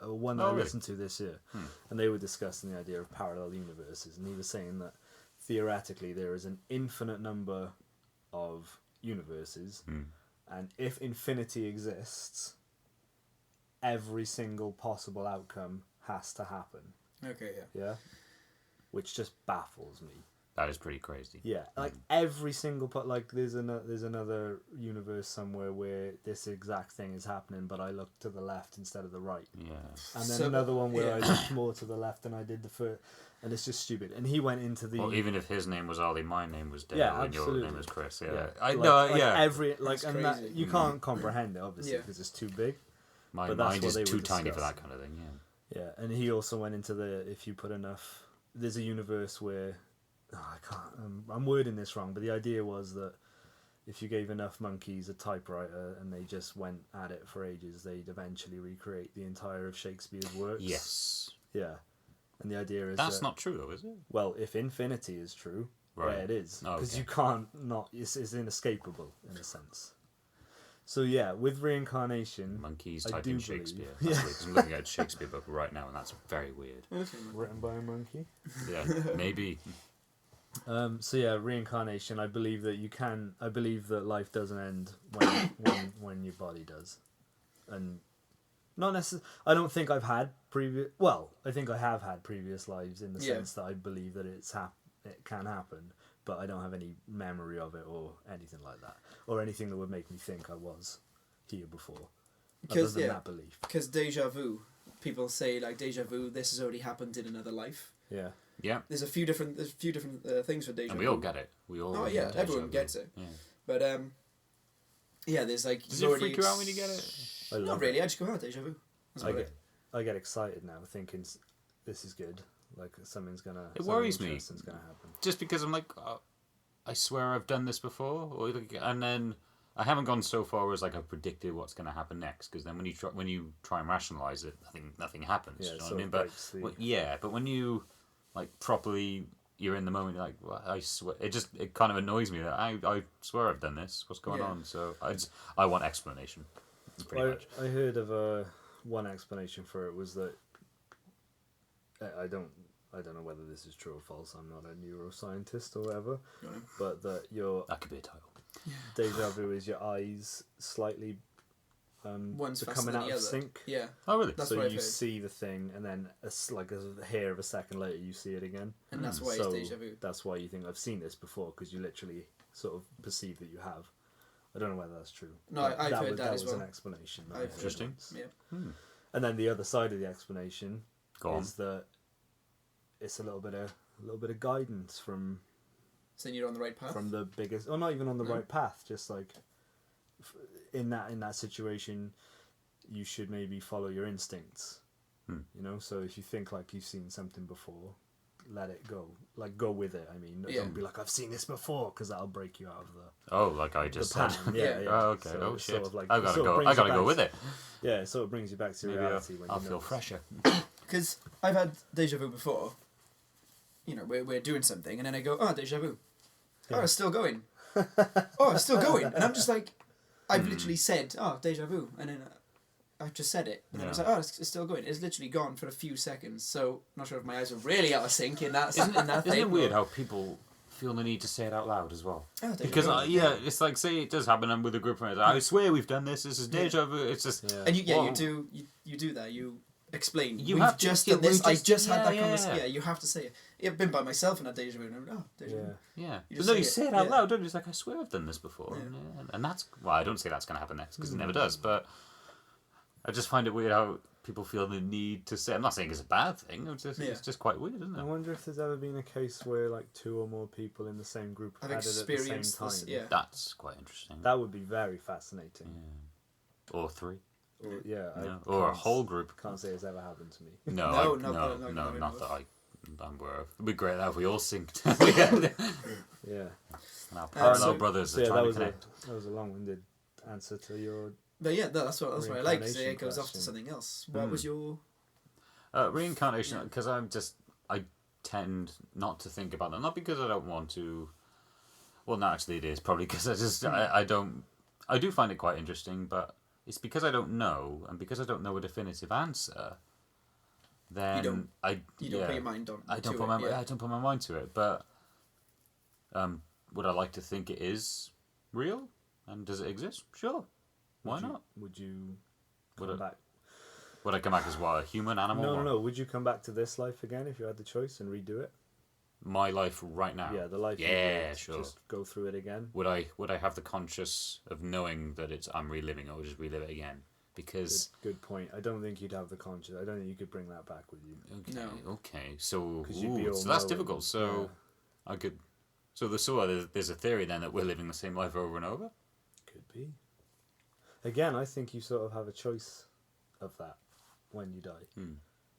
Speaker 3: One that I listened to this year, and they were discussing the idea of parallel universes, and he was saying that theoretically there is an infinite number of universes, and if infinity exists, every single possible outcome has to happen.
Speaker 2: Okay.
Speaker 3: Yeah. Which just baffles me.
Speaker 1: That is pretty crazy.
Speaker 3: Yeah, like every single like there's another universe somewhere where this exact thing is happening, but I look to the left instead of the right.
Speaker 1: Yeah.
Speaker 3: And then another one where I looked more to the left than I did the first, and it's just stupid. And he went into the.
Speaker 1: Well, even if his name was Ollie, my name was Dale, and your name was Chris. Yeah.
Speaker 3: Every and that, you can't comprehend it obviously because it's too big.
Speaker 1: My mind is too tiny for that kind of thing. Yeah.
Speaker 3: Yeah, and he also went into if you put enough. There's a universe where. I can't. I'm wording this wrong, but the idea was that if you gave enough monkeys a typewriter and they just went at it for ages, they'd eventually recreate the entire of Shakespeare's works.
Speaker 1: Yes.
Speaker 3: Yeah, and the idea is
Speaker 1: that's not true, though, is it?
Speaker 3: Well, if infinity is true,
Speaker 1: right,
Speaker 3: it is because you can't not. It's inescapable in a sense. So yeah, with reincarnation,
Speaker 1: monkeys typing Shakespeare. I'm looking at a Shakespeare book right now, and that's very weird.
Speaker 3: Written by a monkey.
Speaker 1: Yeah, maybe.
Speaker 3: So yeah, reincarnation. I believe that you can. I believe that life doesn't end when your body does, and not necessarily. I don't think I've had previous. Well, I think I have had previous lives in the sense that I believe that it can happen, but I don't have any memory of it or anything like that, or anything that would make me think I was here before. Because that belief.
Speaker 2: Because déjà vu, people say like déjà vu. This has already happened in another life.
Speaker 3: Yeah.
Speaker 2: Yeah. There's a few different things for déjà vu.
Speaker 1: And we all get it. We all.
Speaker 2: Oh yeah, everyone gets it.
Speaker 1: Yeah.
Speaker 2: But there's like.
Speaker 1: Does it freak you out when you get it?
Speaker 2: Not really. I just go, déjà vu.
Speaker 3: I get excited now, thinking this is good. Like something's gonna.
Speaker 1: It worries me.
Speaker 3: Something's gonna happen.
Speaker 1: Just because I'm like, I swear I've done this before, and then I haven't gone so far as like I've predicted what's going to happen next, because then when you try and rationalize it, nothing happens.
Speaker 3: Yeah,
Speaker 1: You know
Speaker 3: so
Speaker 1: what I mean?
Speaker 3: it
Speaker 1: But
Speaker 3: breaks
Speaker 1: but when you like properly, you're in the moment. You're like, well, I swear, it kind of annoys me that I swear I've done this. What's going on? So I want explanation. Pretty much.
Speaker 3: I heard of one explanation for it was that I don't know whether this is true or false. I'm not a neuroscientist or whatever, but that
Speaker 1: That could be a title.
Speaker 3: deja vu is your eyes slightly
Speaker 2: One's
Speaker 3: becoming
Speaker 2: faster
Speaker 3: out
Speaker 2: than the
Speaker 3: of
Speaker 2: other.
Speaker 3: sync.
Speaker 2: Yeah.
Speaker 1: Oh, really?
Speaker 2: That's
Speaker 3: so
Speaker 2: what I've
Speaker 3: you
Speaker 2: heard.
Speaker 3: see the thing, and then like a hair of a second later, you see it again.
Speaker 2: And that's why
Speaker 3: So
Speaker 2: it's deja vu.
Speaker 3: that's why you think I've seen this before, because you literally sort of perceive that you have. I don't know whether that's true.
Speaker 2: No,
Speaker 3: but
Speaker 2: I've heard that
Speaker 3: that
Speaker 2: as
Speaker 3: was
Speaker 2: well.
Speaker 3: an explanation. that I
Speaker 2: I've
Speaker 3: heard
Speaker 1: Interesting.
Speaker 3: once.
Speaker 2: Yeah.
Speaker 3: And then the other side of the explanation
Speaker 1: Go on.
Speaker 3: is that it's a little bit of guidance from
Speaker 2: Saying you're on the right path.
Speaker 3: from the biggest, or not even on the
Speaker 2: No.
Speaker 3: right path. Just like in that situation, you should maybe follow your instincts. You know, so if you think like you've seen something before, let it go. Like go with it. I mean,
Speaker 2: Yeah.
Speaker 3: don't be like I've seen this before, because that'll break you out of the
Speaker 1: Oh, like I just said.
Speaker 3: pan.
Speaker 2: Yeah.
Speaker 1: Oh, okay.
Speaker 3: So
Speaker 1: Oh
Speaker 3: it's
Speaker 1: shit.
Speaker 3: sort of like-
Speaker 1: I
Speaker 3: it
Speaker 1: gotta
Speaker 3: sort of
Speaker 1: go.
Speaker 3: brings
Speaker 1: I
Speaker 3: you
Speaker 1: gotta go
Speaker 3: back
Speaker 1: with
Speaker 3: to-
Speaker 1: it.
Speaker 3: Yeah, so it brings you back to
Speaker 1: Maybe
Speaker 3: reality when
Speaker 1: I'll
Speaker 3: you
Speaker 1: feel
Speaker 3: notice.
Speaker 1: fresher.
Speaker 2: Because I've had deja vu before. You know, we're doing something, and then I go, oh, deja vu.
Speaker 3: Yeah.
Speaker 2: Oh, it's still going. Oh, it's still going. And I'm just like, I've literally said, oh, deja vu. And then I've just said it. And then I was
Speaker 1: Yeah.
Speaker 2: like, oh, it's still going. It's literally gone for a few seconds. So, not sure if my eyes are really out of sync in that,
Speaker 1: Isn't
Speaker 2: in that
Speaker 1: it
Speaker 2: thing.
Speaker 1: weird how people feel the need to say it out loud as well?
Speaker 2: Oh, deja
Speaker 1: Because
Speaker 2: vu.
Speaker 1: it's like, say it does happen, I'm with a group of friends. I swear we've done this. This is deja vu. It's just
Speaker 3: Yeah.
Speaker 2: And you
Speaker 1: Whoa.
Speaker 2: do that. You explain.
Speaker 1: You
Speaker 2: We've
Speaker 1: have to-
Speaker 2: just
Speaker 1: yeah,
Speaker 2: done this.
Speaker 1: we
Speaker 2: I
Speaker 1: just-
Speaker 2: just had that
Speaker 1: yeah,
Speaker 2: conversation.
Speaker 1: yeah.
Speaker 2: Yeah, you have to say it. I've been by myself and had deja vu. And I'm, oh, deja vu.
Speaker 3: Yeah.
Speaker 1: yeah.
Speaker 2: You
Speaker 1: But
Speaker 2: just
Speaker 1: no,
Speaker 2: say
Speaker 1: you
Speaker 2: it,
Speaker 1: say it out
Speaker 2: yeah.
Speaker 1: loud, don't you? It's like I swear I've done this before,
Speaker 2: Yeah.
Speaker 1: and that's I don't say that's going to happen next because it never does. But I just find it weird how people feel the need to say. I'm not saying it's a bad thing. It's just quite weird, isn't
Speaker 3: I
Speaker 1: it?
Speaker 3: wonder if there's ever been a case where like two or more people in the same group
Speaker 2: I've
Speaker 3: had it at the same
Speaker 2: experienced
Speaker 3: time.
Speaker 2: this. Yeah.
Speaker 1: That's quite interesting.
Speaker 3: That would be very fascinating.
Speaker 1: Yeah. Or three.
Speaker 3: Or, yeah,
Speaker 1: Yeah. Or a
Speaker 3: can't-
Speaker 1: whole group.
Speaker 3: Can't say it's ever happened to me.
Speaker 1: No,
Speaker 2: No,
Speaker 1: no, not that I'm aware of. It'd be great now if we all synced.
Speaker 3: Yeah.
Speaker 1: And our parallel
Speaker 2: so-
Speaker 1: brothers
Speaker 3: So
Speaker 1: are
Speaker 3: yeah,
Speaker 1: trying to connect.
Speaker 3: that was a long-winded answer to your.
Speaker 2: But yeah, that's what I like. So
Speaker 3: Reincarnation
Speaker 2: it goes off to
Speaker 3: question.
Speaker 2: something else. What was your?
Speaker 1: Reincarnation, because I tend not to think about that. Not because I don't want to. Well, no, actually, it is probably because I don't. I do find it quite interesting, but it's because I don't know, and because I don't know a definitive answer. Then
Speaker 2: You don't put
Speaker 1: yeah,
Speaker 2: your mind on.
Speaker 1: I don't
Speaker 2: to
Speaker 1: put
Speaker 2: it,
Speaker 1: my
Speaker 2: yeah.
Speaker 1: I don't put my mind to it. But would I like to think it is real? And does it exist? Sure. Why not?
Speaker 3: Would you
Speaker 1: Would
Speaker 3: come
Speaker 1: I-
Speaker 3: back?
Speaker 1: Would I come back as what, a human animal? or
Speaker 3: No. Would you come back to this life again if you had the choice and redo it?
Speaker 1: My life right now.
Speaker 3: Yeah, the life. you
Speaker 1: Yeah,
Speaker 3: lived,
Speaker 1: sure.
Speaker 3: Just go through it again.
Speaker 1: Would I have the conscious of knowing that I'm reliving, or just relive it again? Because
Speaker 3: Good point. I don't think you'd have the conscience. I don't think you could bring that back with you.
Speaker 1: okay,
Speaker 2: No.
Speaker 1: okay, so
Speaker 3: 'Cause you'd be all
Speaker 1: so that's
Speaker 3: knowing,
Speaker 1: difficult. So I could. So there's a theory then that we're living the same life over and over.
Speaker 3: Could be. Again, I think you sort of have a choice of that when you die.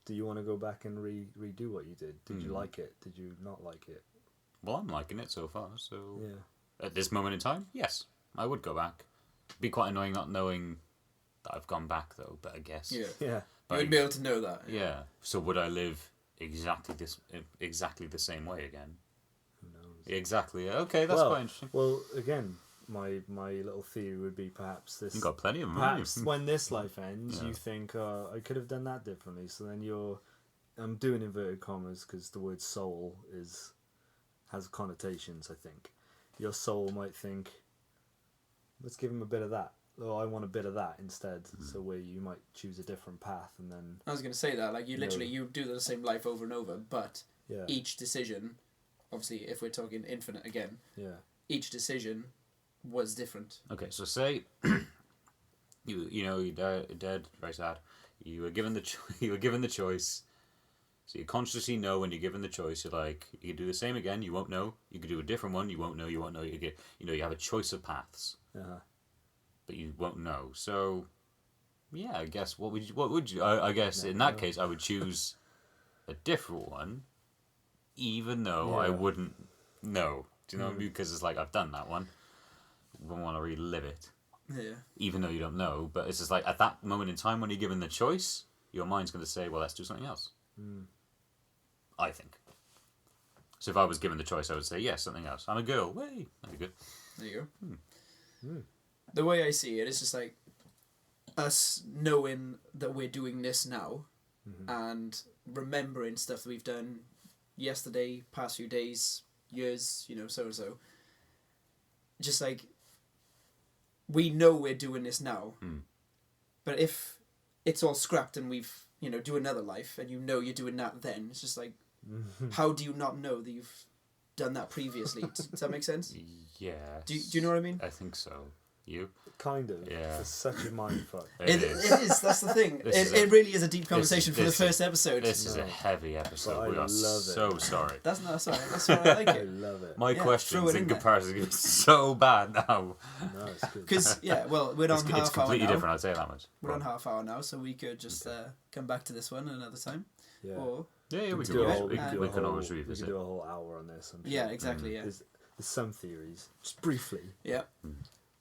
Speaker 3: Do you want to go back and redo what you did? Did you like it? Did you not like it?
Speaker 1: Well, I'm liking it so far. So
Speaker 3: Yeah.
Speaker 1: at this moment in time, yes, I would go back. It'd be quite annoying not knowing that I've gone back though. But I guess
Speaker 2: Yeah.
Speaker 3: Yeah.
Speaker 2: You
Speaker 1: But-
Speaker 2: wouldn't be able to know that.
Speaker 1: Yeah. So would I live exactly the same way again?
Speaker 3: Who knows?
Speaker 1: Exactly. Okay, that's
Speaker 3: well,
Speaker 1: quite interesting.
Speaker 3: Well, again, my little theory would be perhaps this.
Speaker 1: You've got plenty of them. haven't
Speaker 3: Perhaps
Speaker 1: you?
Speaker 3: when this life ends,
Speaker 1: Yeah.
Speaker 3: you think, I could have done that differently. So then I'm doing inverted commas because the word soul has connotations, I think. Your soul might think, let's give him a bit of that. Oh, I want a bit of that instead. So where you might choose a different path and then,
Speaker 2: I was going to say that. Like, you literally, you do the same life over and over, but
Speaker 3: yeah,
Speaker 2: each decision, obviously, if we're talking infinite again,
Speaker 3: yeah,
Speaker 2: each decision was different.
Speaker 1: Okay, so say you're dead, very sad. You were given the choice. So you consciously know when you're given the choice. You're like, you could do the same again. You won't know. You could do a different one. You won't know. You won't know. You get, you have a choice of paths, but you won't know. So, yeah, I guess what would you? I guess in that case, I would choose a different one, even though I
Speaker 3: Yeah.
Speaker 1: wouldn't know. Do you know? Because it's like I've done that one. want to relive it,
Speaker 2: Yeah.
Speaker 1: even though you don't know. But it's just like at that moment in time when you're given the choice, your mind's going to say, "Well, let's do something else." I think. So if I was given the choice, I would say, "Yes, something else." I'm a girl. Way, that'd be good.
Speaker 2: There you go. The way I see it is just like us knowing that we're doing this now and remembering stuff that we've done yesterday, past few days, years, so and so. Just like we know we're doing this now, but if it's all scrapped and we've do another life and you're doing that then, it's just like how do you not know that you've done that previously? Does that make sense?
Speaker 1: Yeah.
Speaker 2: Do you know what I mean?
Speaker 1: I think so. You?
Speaker 3: Kind of.
Speaker 1: Yeah.
Speaker 3: It's such a mindfuck.
Speaker 2: It is. That's the thing. It really is a deep conversation for the first episode.
Speaker 1: This is a heavy episode.
Speaker 3: But
Speaker 1: We
Speaker 3: I
Speaker 1: are
Speaker 3: love
Speaker 1: so
Speaker 3: it.
Speaker 1: sorry.
Speaker 2: That's all right. That's why I like
Speaker 3: I
Speaker 2: it.
Speaker 3: love it.
Speaker 1: My
Speaker 2: Yeah, throw
Speaker 1: questions
Speaker 2: it
Speaker 1: in
Speaker 2: in there.
Speaker 1: comparison are so bad now.
Speaker 3: No, it's good.
Speaker 2: Because well, we're on
Speaker 1: It's
Speaker 2: half hour
Speaker 1: completely
Speaker 2: now.
Speaker 1: different, I'd say that much.
Speaker 2: We're on half hour now, so we could just come back to this one another time.
Speaker 3: Yeah.
Speaker 2: Or
Speaker 1: Yeah, we
Speaker 3: do
Speaker 1: can
Speaker 3: a
Speaker 1: always,
Speaker 3: whole-
Speaker 1: we,
Speaker 3: do
Speaker 1: can-
Speaker 3: a
Speaker 1: we can
Speaker 3: whole-
Speaker 1: always
Speaker 3: We
Speaker 1: revisit.
Speaker 3: could do a whole hour on this. I'm sure.
Speaker 2: yeah, exactly. Yeah.
Speaker 3: There's some theories, just briefly,
Speaker 2: Yeah.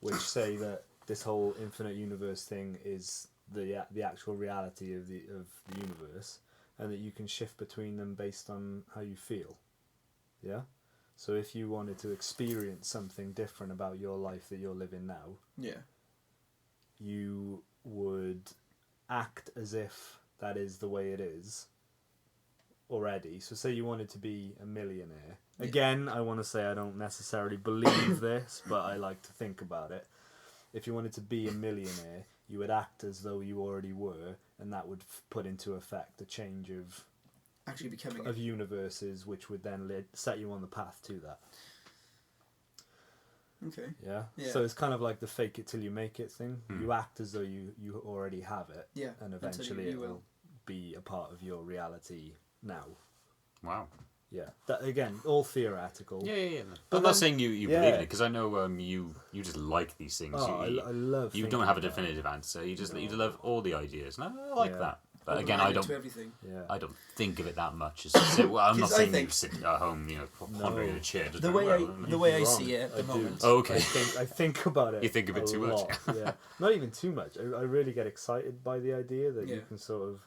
Speaker 3: which say that this whole infinite universe thing is the actual reality of the universe, and that you can shift between them based on how you feel. Yeah. So if you wanted to experience something different about your life that you're living now,
Speaker 2: Yeah.
Speaker 3: you would act as if that is the way it is already. So say you wanted to be a millionaire.
Speaker 2: Yeah.
Speaker 3: Again, I want to say I don't necessarily believe this, but I like to think about it. If you wanted to be a millionaire, you would act as though you already were, and that would put into effect a change of
Speaker 2: Actually becoming
Speaker 3: universes, which would then set you on the path to that.
Speaker 2: Okay.
Speaker 3: Yeah?
Speaker 2: Yeah.
Speaker 3: So it's kind of like the fake it till you make it thing. You act as though you already have it,
Speaker 2: Yeah.
Speaker 3: and
Speaker 2: until
Speaker 3: eventually
Speaker 2: you
Speaker 3: it
Speaker 2: will.
Speaker 3: will be a part of your reality now.
Speaker 1: Wow.
Speaker 3: Yeah. That again, all theoretical.
Speaker 1: Yeah.
Speaker 3: But
Speaker 1: I'm not
Speaker 3: then-
Speaker 1: saying you
Speaker 3: yeah.
Speaker 1: believe in it, because I know you just like these things.
Speaker 3: Oh,
Speaker 1: you
Speaker 3: I love.
Speaker 1: you
Speaker 3: thinking
Speaker 1: don't have a
Speaker 3: about it.
Speaker 1: definitive answer. You love all the ideas, and I like
Speaker 3: Yeah.
Speaker 1: that. But again, I
Speaker 2: Open-minded
Speaker 1: don't.
Speaker 2: to everything.
Speaker 3: Yeah.
Speaker 1: I don't think of it that much. As to say, well, I'm not
Speaker 2: 'Cause I
Speaker 1: saying
Speaker 2: think-
Speaker 1: you sit at home, pondering in a chair. Just
Speaker 2: The
Speaker 1: going,
Speaker 2: way I
Speaker 1: well,
Speaker 2: the way I
Speaker 3: Wrong.
Speaker 2: see it at the
Speaker 3: I do.
Speaker 2: moment.
Speaker 1: Oh, okay.
Speaker 3: I think about it.
Speaker 1: You think of it
Speaker 3: a
Speaker 1: too much.
Speaker 3: lot, yeah. Not even too much. I really get excited by the idea that you
Speaker 2: Yeah.
Speaker 3: can sort of.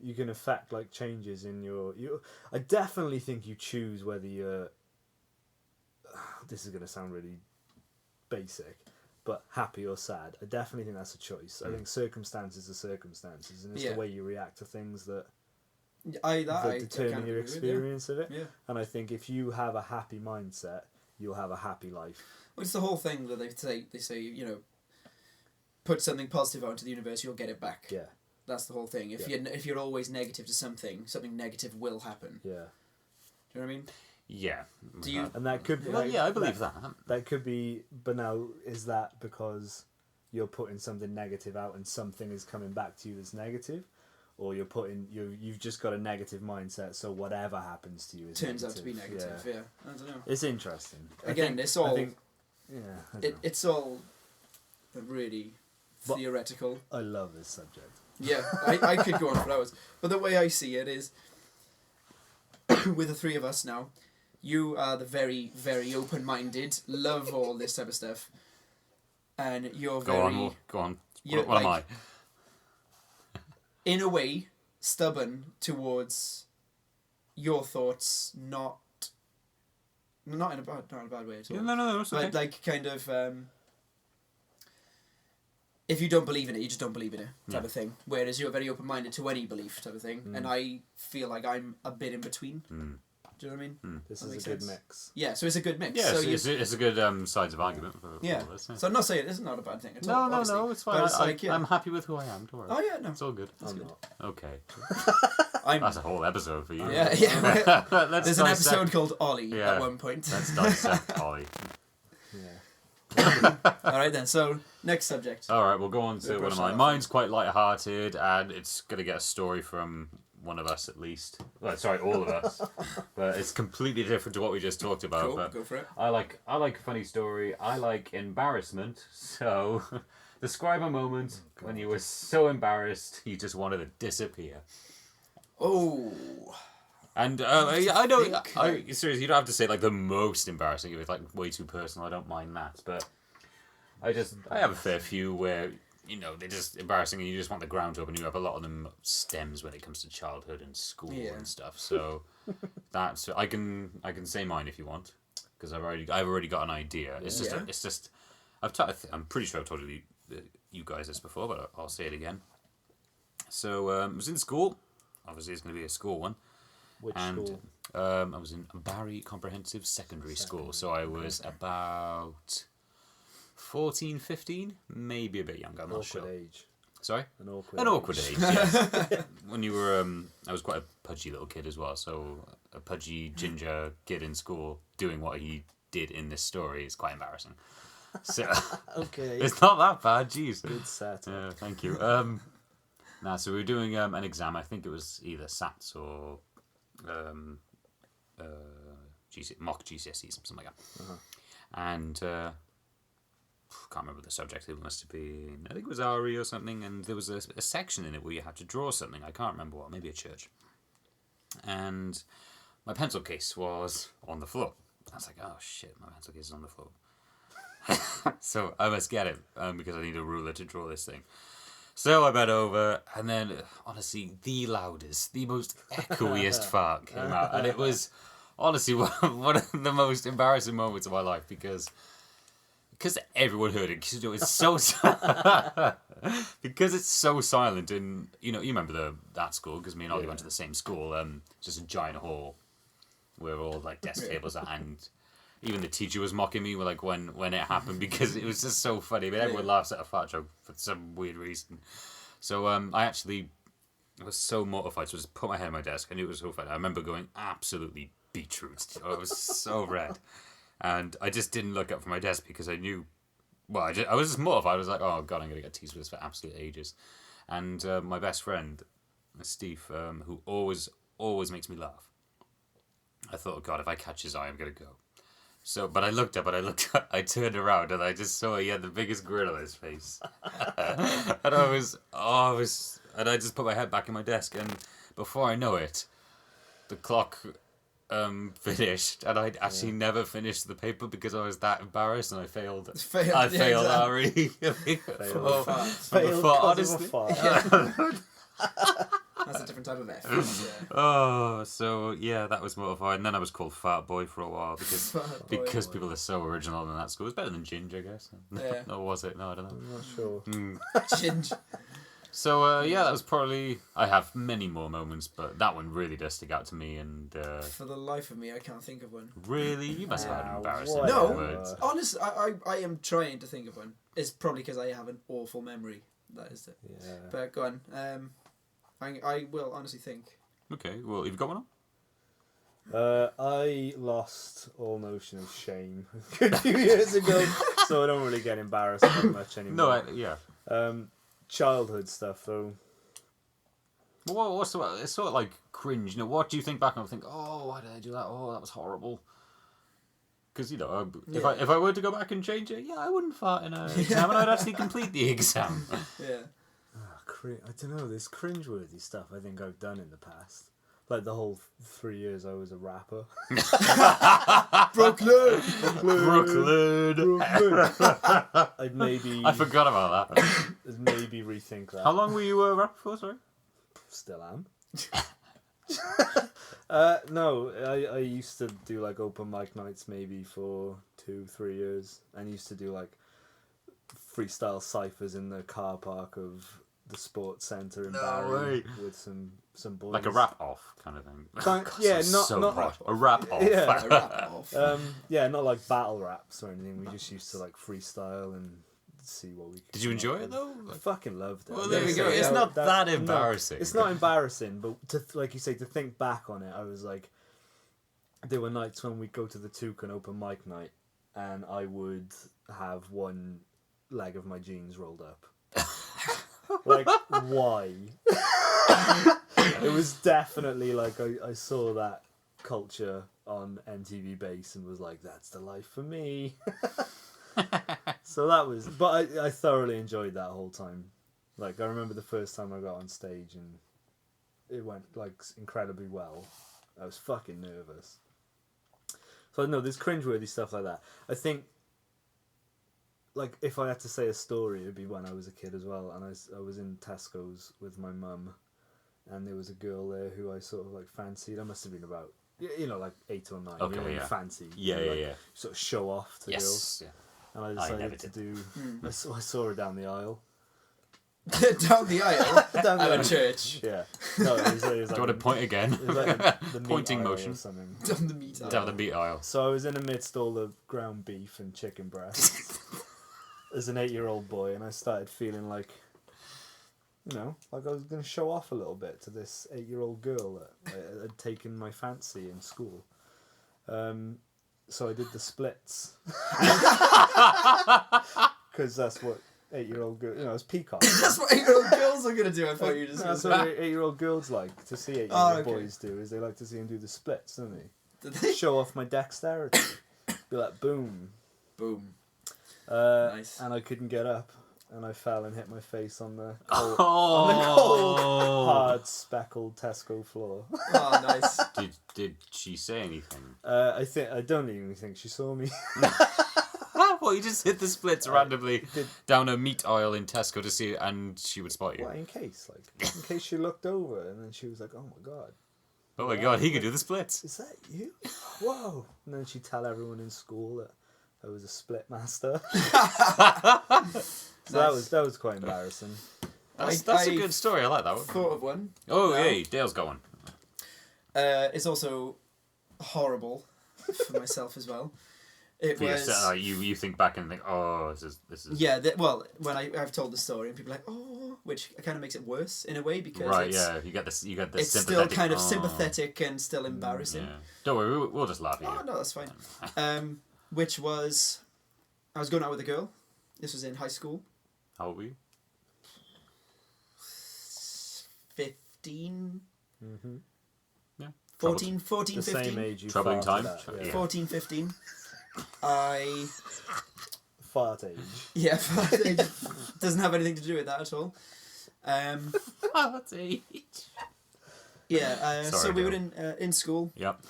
Speaker 3: You can affect like changes in your. I definitely think you choose whether you're. This is gonna sound really basic, but happy or sad. I definitely think that's a choice. I think circumstances are circumstances, and it's
Speaker 2: Yeah.
Speaker 3: the way you react to things that
Speaker 2: I
Speaker 3: determine
Speaker 2: kind
Speaker 3: your
Speaker 2: of agree with,
Speaker 3: experience of it.
Speaker 2: Yeah.
Speaker 3: And I think if you have a happy mindset, you'll have a happy life.
Speaker 2: Well, it's the whole thing that they say put something positive out into the universe, you'll get it back.
Speaker 3: Yeah,
Speaker 2: That's the whole thing. If you're always negative to something negative will happen.
Speaker 3: yeah.
Speaker 2: Do you know what I mean?
Speaker 1: Yeah.
Speaker 2: Do you?
Speaker 3: And that could be.
Speaker 1: Well,
Speaker 3: like,
Speaker 1: yeah, I believe that.
Speaker 3: That could be, but now is that because you're putting something negative out and something is coming back to you that's negative, or you've just got a negative mindset, so whatever happens to you is
Speaker 2: Turns
Speaker 3: negative.
Speaker 2: out to be negative. Yeah. I don't know.
Speaker 3: It's interesting.
Speaker 2: Again,
Speaker 3: I
Speaker 2: it's all
Speaker 3: think, yeah, I don't know.
Speaker 2: it's all really
Speaker 3: But-
Speaker 2: theoretical.
Speaker 3: I love this subject.
Speaker 2: Yeah, I could go on for hours. But the way I see it is, with the three of us now, you are the very, very open-minded, love all this type of stuff, and you're
Speaker 1: Go
Speaker 2: very,
Speaker 1: on. Go on.
Speaker 2: you're
Speaker 1: What am I?
Speaker 2: like, in a way, stubborn towards your thoughts, not in a bad way at all.
Speaker 1: Yeah, no, it's okay.
Speaker 2: But like kind of if you don't believe in it, you just don't believe in it type
Speaker 1: Yeah.
Speaker 2: of thing. Whereas you're very open minded to any belief type of thing, and I feel like I'm a bit in between. Do you know what I mean?
Speaker 3: This
Speaker 2: That
Speaker 3: is
Speaker 2: makes
Speaker 3: a good
Speaker 2: sense.
Speaker 3: mix.
Speaker 2: Yeah, so it's a good mix.
Speaker 1: Yeah,
Speaker 2: so
Speaker 1: it's a good sides of argument for
Speaker 2: yeah.
Speaker 1: all of us. Yeah.
Speaker 2: So I'm not saying it's not a bad thing at all.
Speaker 1: No,
Speaker 2: obviously.
Speaker 1: it's fine.
Speaker 2: But it's like, yeah.
Speaker 1: I'm happy with who I am. Don't worry.
Speaker 2: Oh yeah, no,
Speaker 1: It's all good.
Speaker 2: that's
Speaker 3: I'm
Speaker 2: good.
Speaker 3: not.
Speaker 1: Okay.
Speaker 2: I'm.
Speaker 1: That's a whole episode for you.
Speaker 2: Yeah, yeah.
Speaker 1: Let's
Speaker 2: There's an
Speaker 1: dissect-
Speaker 2: episode called Ollie
Speaker 1: Yeah.
Speaker 2: at one point.
Speaker 1: Let's dissect Ollie.
Speaker 3: Yeah.
Speaker 2: All right then. So next subject.
Speaker 1: All right, we'll go on to
Speaker 2: We'll
Speaker 1: one
Speaker 2: brush
Speaker 1: of
Speaker 2: that
Speaker 1: mine.
Speaker 2: off.
Speaker 1: Mine's quite light-hearted, and it's going to get a story from one of us at least. Well, sorry, all of us. But it's completely different to what we just talked about.
Speaker 2: Cool,
Speaker 1: But
Speaker 2: go for it.
Speaker 1: I like a funny story. I like embarrassment. So, describe a moment when you were so embarrassed you just wanted to disappear.
Speaker 2: Oh,
Speaker 1: And I know, seriously, you don't have to say like the most embarrassing. If it's like way too personal, I don't mind that. But I have a fair few where, you know, they're just embarrassing and you just want the ground to open. You have a lot of them stems when it comes to childhood and school and stuff. So that's I can say mine if you want, because I've already got an idea. It's just I'm pretty sure I've told you guys this before, but I'll say it again. So I was in school. Obviously, it's going to be a school one.
Speaker 3: Which school?
Speaker 1: I was in Barry Comprehensive Secondary School. So I was about 14, 15, maybe a bit younger. I'm not sure.
Speaker 3: Age.
Speaker 1: Sorry?
Speaker 3: An awkward
Speaker 1: age, yes. When you were, I was quite a pudgy little kid as well. So a pudgy ginger kid in school doing what he did in this story is quite embarrassing. So
Speaker 3: okay.
Speaker 1: It's not that bad, jeez.
Speaker 3: Good set.
Speaker 1: Thank you. So we were doing an exam. I think it was either SATs or mock GCSEs, something like that. Uh-huh. And can't remember the subject. It must have been, I think it was RE or something. And there was a section in it where you had to draw something. I can't remember what. Maybe a church. And my pencil case was on the floor. I was like, oh shit, my pencil case is on the floor. So I must get it because I need a ruler to draw this thing. So I bent over, and then, honestly, the loudest, the most echoiest fart came out. And it was, honestly, one of the most embarrassing moments of my life because everyone heard it. Because, you know, it's so because it's so silent. And, you know, you remember that school, because me and Ollie went to the same school. Just a giant hall where all, like, desk tables are, and even the teacher was mocking me like when it happened because it was just so funny. But everyone laughs at a fart joke for some weird reason. So I was so mortified. So I just put my head on my desk. I knew it was so funny. I remember going absolutely beetroot. I was so red, and I just didn't look up from my desk because I knew. Well, I was just mortified. I was like, oh god, I'm gonna get teased for this for absolute ages. And my best friend, Steve, who always makes me laugh. I thought, oh god, if I catch his eye, I'm gonna go. So, but I looked up, I turned around, and I just saw he had the biggest grin on his face. And and I just put my head back in my desk, and before I know it, the clock finished, and I'd actually never finished the paper because I was that embarrassed, and I failed. I failed RE.
Speaker 3: Failed
Speaker 1: honestly.
Speaker 2: That's a different type of F.
Speaker 1: Oh, so yeah, that was mortifying. And then I was called Fat Boy for a while because people are so original in that school. It was better than Ginger, I guess.
Speaker 2: Yeah.
Speaker 1: Or was it? No, I don't know.
Speaker 3: I'm not sure.
Speaker 2: Ginger.
Speaker 1: So that was probably. I have many more moments, but that one really does stick out to me. And
Speaker 2: for the life of me, I can't think of one.
Speaker 1: Really, you must have had embarrassing
Speaker 2: moments. No, honestly, I am trying to think of one. It's probably because I have an awful memory. That is it.
Speaker 3: Yeah.
Speaker 2: But go on. I will honestly think.
Speaker 1: Okay, well, you've got one
Speaker 3: on? I lost all notion of shame a good few years ago, so I don't really get embarrassed that much anymore. Childhood stuff, though.
Speaker 1: Well, what's it's sort of like cringe. You know, what do you think back and think, oh, why did I do that? Oh, that was horrible. Because, you know, if I were to go back and change it, I wouldn't fart in an exam, and I'd actually complete the exam.
Speaker 2: Yeah.
Speaker 3: I don't know, there's cringeworthy stuff I think I've done in the past. Like the whole 3 years I was a rapper. Brooklyn. I
Speaker 1: forgot about that.
Speaker 3: I'd maybe rethink that.
Speaker 1: How long were you a rapper for, sorry?
Speaker 3: Still am. No, I used to do like open mic nights maybe for 2-3 years, and used to do like freestyle ciphers in the car park of the sports centre in Barry with some boys.
Speaker 1: Like a rap off kind of thing.
Speaker 3: Not
Speaker 1: hot. A rap off.
Speaker 2: Yeah, a rap off.
Speaker 3: Not like battle raps or anything. We just used to like freestyle and see what we could.
Speaker 1: Did you enjoy it though?
Speaker 3: I fucking loved it.
Speaker 1: Well, there we go. It's not that embarrassing.
Speaker 3: It's not embarrassing, but like you say, to think back on it, I was like, there were nights when we'd go to the Toucan open mic night, and I would have one leg of my jeans rolled up. Like, why? It was definitely like I saw that culture on MTV Base and was like, that's the life for me. So that was, but I thoroughly enjoyed that whole time. Like, I remember the first time I got on stage and it went like incredibly well, I was fucking nervous. So no, there's cringeworthy stuff like that. I think, like, if I had to say a story, it'd be when I was a kid as well, and I was in Tesco's with my mum, and there was a girl there who I sort of like fancied. I must have been about, like 8 or 9.
Speaker 1: Okay,
Speaker 3: you know,
Speaker 1: yeah.
Speaker 3: Fancy.
Speaker 1: Yeah.
Speaker 3: Sort of show off to girls.
Speaker 1: Yes. Yeah.
Speaker 3: And I
Speaker 1: never
Speaker 3: decided to
Speaker 1: did.
Speaker 3: do. I saw her down the aisle.
Speaker 2: Down the aisle
Speaker 3: Down the
Speaker 2: at a
Speaker 3: aisle.
Speaker 2: church.
Speaker 3: Yeah. No, it was
Speaker 1: Do you want to point again?
Speaker 3: It was like the meat
Speaker 1: Pointing
Speaker 3: aisle
Speaker 1: motion.
Speaker 3: or something.
Speaker 2: Down the meat aisle.
Speaker 1: Down the meat aisle.
Speaker 3: So I was in amidst all the ground beef and chicken breast as an 8-year-old boy, and I started feeling like, like I was going to show off a little bit to this 8-year-old girl that had taken my fancy in school. So I did the splits. Because that's what 8-year-old girls, it's peacock.
Speaker 2: That's what 8-year-old girls are going to do. I thought you just
Speaker 3: That's
Speaker 2: going to
Speaker 3: what 8-year-old girls like to see 8-year-old
Speaker 2: Oh, okay.
Speaker 3: boys do, is they like to see them do the splits, don't they?
Speaker 2: Did they?
Speaker 3: Show off my dexterity. Be like, boom.
Speaker 2: Boom.
Speaker 3: Nice. And I couldn't get up, and I fell and hit my face on the cold, hard, speckled Tesco floor.
Speaker 2: Oh, nice.
Speaker 1: Did she say anything?
Speaker 3: I don't even think she saw me.
Speaker 1: Well, you just hit the splits randomly down a meat aisle in Tesco to see it, and she would spot you.
Speaker 3: Well, in case she looked over, and then she was like, "Oh my god,
Speaker 1: Oh my god, he could do the splits.
Speaker 3: is that you? Whoa!" And then she'd tell everyone in school that I was a split master. So that was quite embarrassing.
Speaker 1: That's a good story. I like that one.
Speaker 2: Thought of one.
Speaker 1: Oh,
Speaker 2: No.
Speaker 1: hey, Dale's got one.
Speaker 2: It's also horrible for myself as well. It
Speaker 1: For
Speaker 2: was
Speaker 1: yourself, you think back and think, oh, this is
Speaker 2: yeah. When I've told the story and people are like, oh, which kind of makes it worse in a way because
Speaker 1: right. Yeah, you get this.
Speaker 2: it's still
Speaker 1: sympathetic,
Speaker 2: kind of
Speaker 1: oh.
Speaker 2: sympathetic and still embarrassing.
Speaker 1: Yeah. Don't worry, we'll just laugh at you.
Speaker 2: Oh no, that's fine. Which was, I was going out with a girl. This was in high school.
Speaker 1: How old were you?
Speaker 2: 15.
Speaker 3: Mm-hmm.
Speaker 1: Yeah.
Speaker 2: 14,
Speaker 3: The
Speaker 2: 15.
Speaker 3: same age you
Speaker 1: Troubling
Speaker 3: farted
Speaker 1: time?
Speaker 3: at,
Speaker 1: Yeah.
Speaker 2: 14, 15. I...
Speaker 3: Fart age.
Speaker 2: Yeah, it doesn't have anything to do with that at all.
Speaker 1: That's age.
Speaker 2: Yeah,
Speaker 1: Sorry,
Speaker 2: so we were
Speaker 1: Dale.
Speaker 2: in school.
Speaker 1: Yep.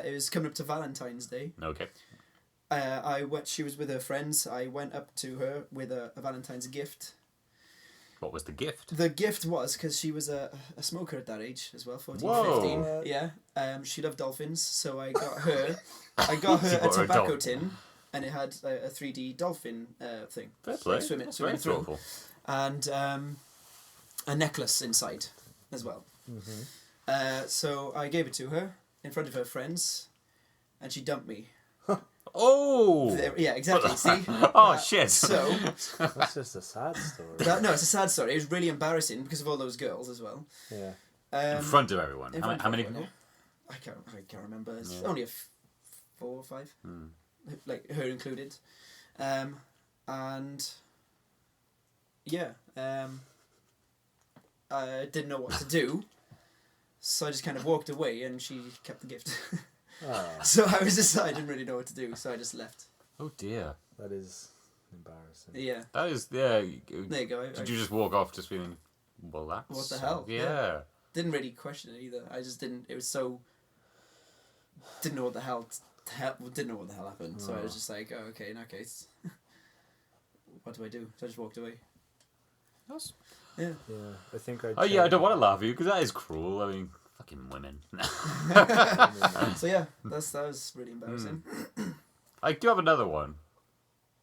Speaker 2: It was coming up to Valentine's Day.
Speaker 1: Okay.
Speaker 2: She was with her friends. I went up to her with a Valentine's gift.
Speaker 1: What was the gift?
Speaker 2: The gift was, because she was a smoker at that age as well, 14,
Speaker 1: Whoa.
Speaker 2: 15. Yeah. She loved dolphins, so I got her a
Speaker 1: bought her a
Speaker 2: tobacco
Speaker 1: dolphin.
Speaker 2: tin, and it had a 3D dolphin thing.
Speaker 1: Fair play.
Speaker 2: Swimming
Speaker 1: That's very
Speaker 2: through.
Speaker 1: thoughtful.
Speaker 2: And a necklace inside as well.
Speaker 3: Mm-hmm.
Speaker 2: So I gave it to her in front of her friends, and she dumped me.
Speaker 1: Oh!
Speaker 2: Yeah, exactly. See?
Speaker 1: Oh, shit.
Speaker 2: So,
Speaker 3: That's just a sad story.
Speaker 2: no, it's a sad story. It was really embarrassing because of all those girls as well.
Speaker 3: Yeah.
Speaker 1: In front of everyone.
Speaker 2: in
Speaker 1: How
Speaker 2: front
Speaker 1: how
Speaker 2: of
Speaker 1: many
Speaker 2: everyone,
Speaker 1: people?
Speaker 2: yeah. I can't remember. It's
Speaker 1: Yeah.
Speaker 2: only 4 or 5, like her included, and yeah, I didn't know what to do, so I just kind of walked away, and she kept the gift.
Speaker 3: Oh,
Speaker 2: So I didn't really know what to do, so I just left.
Speaker 1: Oh, dear.
Speaker 3: that is embarrassing.
Speaker 2: Yeah,
Speaker 1: That is, yeah.
Speaker 2: there you go.
Speaker 1: Did you just walk off just feeling, well, that's...
Speaker 2: What the hell?
Speaker 1: Yeah.
Speaker 2: Didn't really question it either. I just didn't. It was so. Didn't know what the hell. Didn't know what the hell happened. So I was just like, oh, okay, in that case, what do I do? So I just walked away.
Speaker 1: That's...
Speaker 2: Yeah.
Speaker 3: Yeah, I think I.
Speaker 1: Oh, yeah, I don't want to laugh at you, because that is cruel. I mean, fucking women.
Speaker 2: So yeah, that was really embarrassing.
Speaker 1: I do have another one.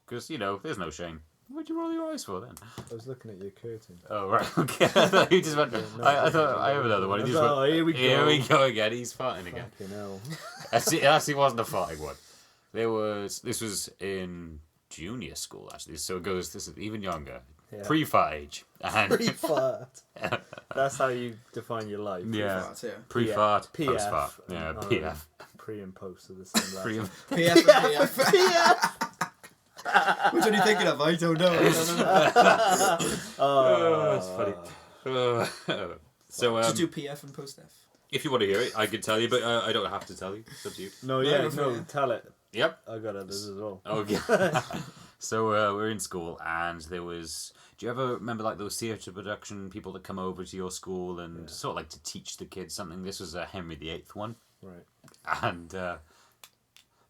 Speaker 1: Because, there's no shame. What'd you roll your eyes for, then?
Speaker 3: I was looking at your curtain.
Speaker 1: Oh, right, okay. I thought you just went... I thought, I have another one. He just went,
Speaker 3: Here we go.
Speaker 1: Here we go again. He's farting again.
Speaker 3: Fucking hell.
Speaker 1: It actually wasn't a farting one. This was in junior school, actually. So this is even younger.
Speaker 3: Yeah.
Speaker 1: Pre-fart age. And
Speaker 3: Pre-fart. That's how you define your life.
Speaker 1: yeah.
Speaker 2: Fart, yeah.
Speaker 1: Pre-fart,
Speaker 3: PF.
Speaker 1: post-fart. Yeah, PF.
Speaker 3: Pre and post are the same.
Speaker 1: Pre-
Speaker 2: PF and PF. Which one are you thinking of? I don't know.
Speaker 1: Oh, that's funny. So,
Speaker 2: Just do PF and post F.
Speaker 1: if you want to hear it, I could tell you, but I don't have to tell you. It's up to you.
Speaker 3: No, tell it.
Speaker 1: Yep.
Speaker 3: I got others as well.
Speaker 1: Okay. So we're in school, and there was... Do you ever remember like those theatre production people that come over to your school and sort of like to teach the kids something? This was a Henry VIII one.
Speaker 3: Right.
Speaker 1: And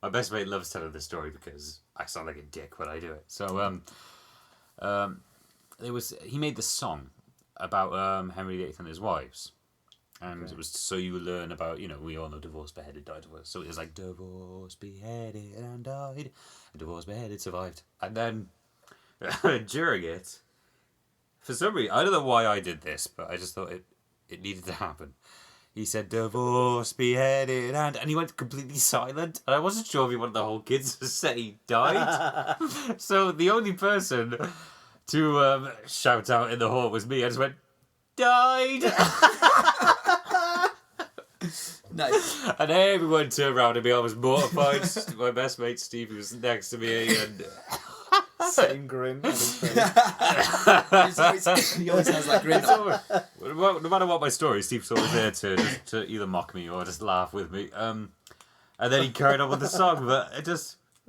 Speaker 1: my best mate loves telling this story because I sound like a dick when I do it. So he made this song about Henry VIII and his wives. And it was so you learn about, we all know divorce, beheaded, died, divorce. So it was like divorce, beheaded, and died. And divorce, beheaded, survived. And then during it, for some reason, I don't know why I did this, but I just thought it needed to happen. He said divorce, beheaded, and he went completely silent. And I wasn't sure if he wanted the whole kids to say he died. So the only person to shout out in the hall was me. I just went, died.
Speaker 2: Nice.
Speaker 1: And everyone turned around and me. I was mortified. My best mate Steve, who was next to me, and
Speaker 3: same grin on his face.
Speaker 2: He always has that grin on.
Speaker 1: No matter what my story, Steve's always there to either mock me or just laugh with me. And then he carried on with the song, but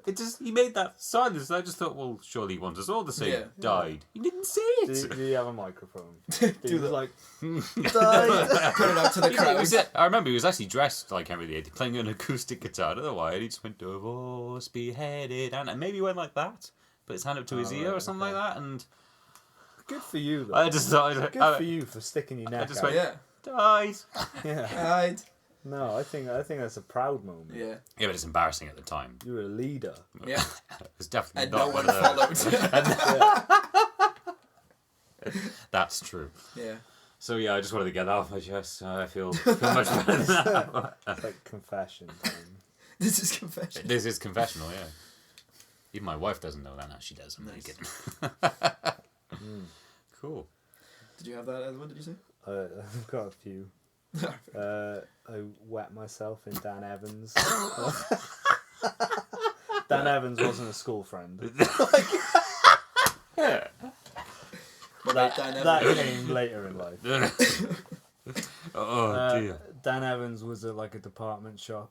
Speaker 1: he made that silence. And I just thought, well, surely he wants us all to say died. He didn't say it.
Speaker 3: Do you have a microphone?
Speaker 2: Do the
Speaker 3: like
Speaker 2: died. Put it out to the crowd.
Speaker 1: I remember he was actually dressed like Henry VIII, playing an acoustic guitar. I don't know why. And he just went divorce, beheaded, and maybe he went like that. Put his hand up to his ear or something like that, and
Speaker 3: good for you. Though.
Speaker 1: I just thought,
Speaker 3: good for you for sticking your neck
Speaker 1: I just
Speaker 3: out.
Speaker 1: went, died.
Speaker 3: Yeah.
Speaker 2: Died.
Speaker 3: No, I think that's a proud moment.
Speaker 2: Yeah.
Speaker 1: Yeah, but it's embarrassing at the time.
Speaker 3: You were a leader.
Speaker 2: Yeah.
Speaker 1: It's definitely
Speaker 2: And
Speaker 1: not
Speaker 2: no one followed.
Speaker 1: That's true.
Speaker 2: Yeah.
Speaker 1: So yeah, I just wanted to get that off my chest. I feel much better now.
Speaker 3: It's like confession time.
Speaker 2: This is confession.
Speaker 1: This is confessional, yeah. Even my wife doesn't know that. Now she does. I'm really kidding. Cool.
Speaker 2: Did you have that other one? Did you say?
Speaker 3: I've got a few. I wet myself in Dan Evans. Dan Evans wasn't a school friend. That came later in life.
Speaker 1: Dear.
Speaker 3: Dan Evans was at like a department store.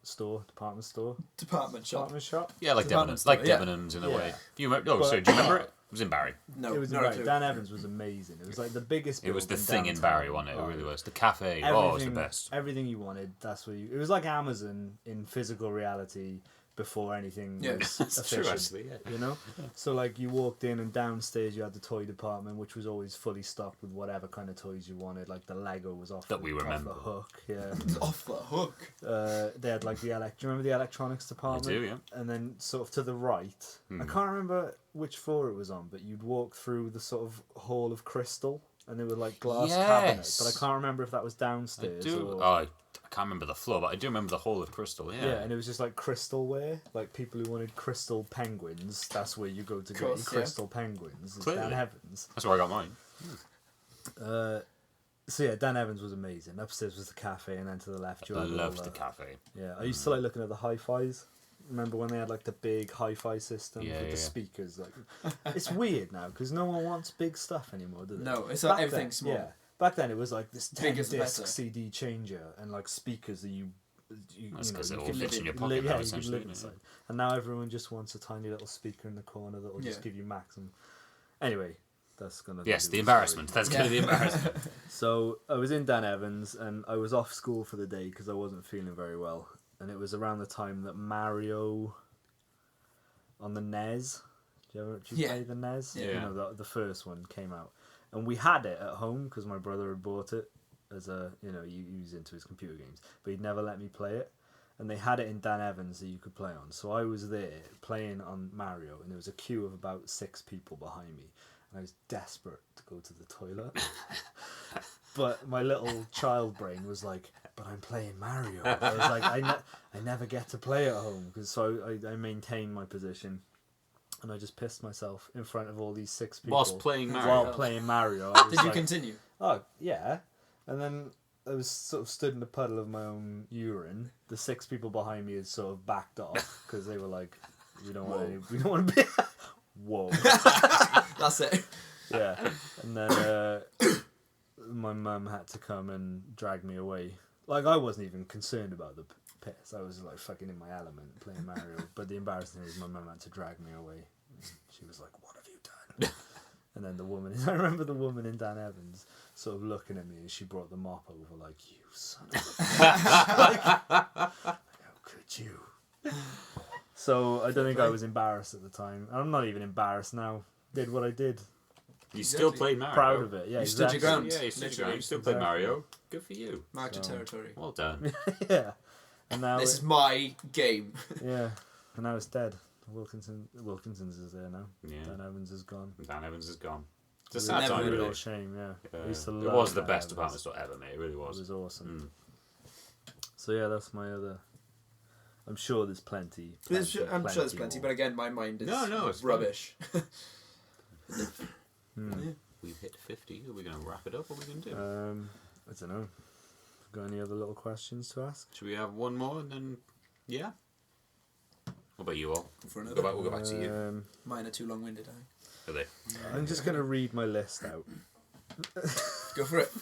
Speaker 2: Department shop.
Speaker 1: Yeah, like
Speaker 2: Debenhams,
Speaker 1: Debenhams in a way. Do you remember? Sorry, do you remember it? It was in Barry.
Speaker 2: No,
Speaker 3: it was in Barry. Dan Evans was amazing. It was like the biggest.
Speaker 1: It was the
Speaker 3: building
Speaker 1: thing in
Speaker 3: downtown.
Speaker 1: Barry, wasn't it? It really was. The cafe. It was the best.
Speaker 3: Everything you wanted. That's what you. It was like Amazon in physical reality before anything was
Speaker 1: That's
Speaker 3: official.
Speaker 1: true, actually. Yeah.
Speaker 3: You know, so like you walked in and downstairs you had the toy department, which was always fully stocked with whatever kind of toys you wanted. Like the Lego was off
Speaker 1: That we remember.
Speaker 3: off the hook. Yeah,
Speaker 2: Off the hook.
Speaker 3: they had like do you remember the electronics department?
Speaker 1: I do, yeah.
Speaker 3: And then sort of to the right, I can't remember which floor it was on, but you'd walk through the sort of hall of crystal, and there were like glass cabinets, but I can't remember if that was downstairs.
Speaker 1: I can't remember the floor, but I do remember the Hall of Crystal. Yeah.
Speaker 3: Yeah, and it was just like crystalware, like people who wanted crystal penguins. That's where you go to get your crystal penguins. It's Dan Evans.
Speaker 1: That's where I got mine.
Speaker 3: So yeah, Dan Evans was amazing. Upstairs was the cafe, and then to the left you
Speaker 1: I
Speaker 3: had
Speaker 1: loved the cafe.
Speaker 3: Yeah, I used to like looking at the hi-fis. Remember when they had like the big hi-fi system with the speakers? Like, it's weird now because no one wants big stuff anymore, do they?
Speaker 2: No, it's like everything's small.
Speaker 3: Yeah, back then it was like this 10-disc
Speaker 2: better.
Speaker 3: CD changer and like speakers that you
Speaker 1: That's because it all
Speaker 3: could
Speaker 1: fits
Speaker 3: live
Speaker 1: in your
Speaker 3: in-
Speaker 1: pocket
Speaker 3: yeah,
Speaker 1: now,
Speaker 3: you could
Speaker 1: essentially.
Speaker 3: live inside. And now everyone just wants a tiny little speaker in the corner that will just give you maximum. Anyway, that's gonna.
Speaker 1: Yes,
Speaker 3: do
Speaker 1: the
Speaker 3: with
Speaker 1: embarrassment.
Speaker 3: story.
Speaker 1: That's kind of the embarrassment.
Speaker 3: So I was in Dan Evans and I was off school for the day because I wasn't feeling very well, and it was around the time that Mario on the NES. Did you play the NES?
Speaker 1: Yeah.
Speaker 3: You know, the first one came out, and we had it at home because my brother had bought it as a he was into his computer games, but he'd never let me play it. And they had it in Dan Evans that you could play on. So I was there playing on Mario, and there was a queue of about 6 people behind me. And I was desperate to go to the toilet. But my little child brain was like, but I'm playing Mario. I was like, I never get to play at home. So I maintained my position. And I just pissed myself in front of all these 6 people.
Speaker 1: Whilst playing Mario.
Speaker 3: While playing Mario. I was
Speaker 2: Did you
Speaker 3: like,
Speaker 2: continue?
Speaker 3: Oh, yeah. And then I was sort of stood in a puddle of my own urine. The 6 people behind me had sort of backed off because they were like, we don't want to be. Whoa.
Speaker 2: That's it.
Speaker 3: Yeah. And then my mum had to come and drag me away. Like, I wasn't even concerned about the piss. I was like fucking in my element playing Mario. But the embarrassing thing is my mum had to drag me away. She was like, what have you done? And then I remember the woman in Dan Evans sort of looking at me as she brought the mop over, like, you son of a bitch. So I don't think I was embarrassed at the time. I'm not even embarrassed now. Did what I did.
Speaker 1: You still played Mario.
Speaker 3: Proud of it. Yeah,
Speaker 2: You stood your ground.
Speaker 1: Yeah, you stood your ground. You still played Mario. Good for you.
Speaker 2: Marked your territory.
Speaker 1: Well done.
Speaker 3: Yeah. And now
Speaker 2: This is my game.
Speaker 3: yeah. And now it's dead. Wilkinson's is there now.
Speaker 1: Yeah.
Speaker 3: Dan Evans is gone.
Speaker 1: Dan Evans is gone. It's a
Speaker 3: It's
Speaker 1: sad time,
Speaker 3: a
Speaker 1: really.
Speaker 3: real shame, yeah. I used to
Speaker 1: It
Speaker 3: love
Speaker 1: was the
Speaker 3: Dan
Speaker 1: best
Speaker 3: Evans.
Speaker 1: department store ever, mate. It really
Speaker 3: It
Speaker 1: was.
Speaker 3: was awesome. So yeah, that's my other. I'm sure there's plenty.
Speaker 2: I'm sure there's plenty,
Speaker 3: more.
Speaker 2: but again, my mind is
Speaker 1: No, it's
Speaker 2: rubbish.
Speaker 1: Yeah. We've hit 50. Are we going to wrap it up? What are we going to do?
Speaker 3: I don't know. Got any other little questions to ask?
Speaker 1: Should we have one more and then... Yeah? What about you all?
Speaker 2: For another.
Speaker 1: We'll go back to you.
Speaker 2: Mine are too long-winded, I think.
Speaker 1: Are they?
Speaker 3: I'm just gonna read my list out.
Speaker 2: Go for it.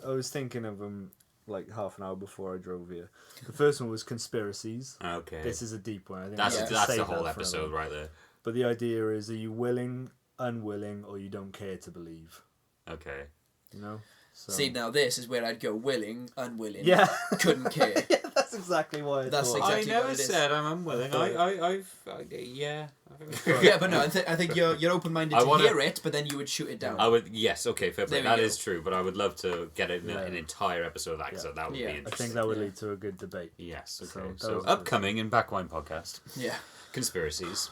Speaker 3: I was thinking of them like half an hour before I drove here. The first one was conspiracies.
Speaker 1: Okay.
Speaker 3: This is a deep one. I think
Speaker 1: That's
Speaker 3: we have to
Speaker 1: that's
Speaker 3: save
Speaker 1: the whole
Speaker 3: that for
Speaker 1: episode
Speaker 3: another.
Speaker 1: right there.
Speaker 3: But the idea is: are you willing, unwilling, or you don't care to believe?
Speaker 1: Okay.
Speaker 3: You know. So.
Speaker 2: See, now this is where I'd go willing, unwilling.
Speaker 3: Yeah.
Speaker 2: Couldn't care.
Speaker 3: Yeah, that's exactly why.
Speaker 2: That's
Speaker 3: thought.
Speaker 2: exactly
Speaker 1: I never
Speaker 2: what it is.
Speaker 1: said I'm unwilling. Yeah.
Speaker 2: Yeah, but no, I think you're open-minded
Speaker 1: I
Speaker 2: to
Speaker 1: wanna-
Speaker 2: hear it, but then you would shoot it down.
Speaker 1: I would. Yes. Okay. Fair play.
Speaker 2: There we
Speaker 1: That
Speaker 2: go.
Speaker 1: is true. But I would love to get it in
Speaker 3: Yeah.
Speaker 1: an entire episode of that.
Speaker 3: Yeah.
Speaker 1: So that would
Speaker 2: Yeah.
Speaker 1: be
Speaker 2: I
Speaker 3: I
Speaker 1: interesting.
Speaker 3: think that would lead to a good debate.
Speaker 1: Yes.
Speaker 3: So
Speaker 1: Okay.
Speaker 3: that
Speaker 1: So,
Speaker 3: was good.
Speaker 1: upcoming in Backwine podcast,
Speaker 2: Yeah.
Speaker 1: conspiracies.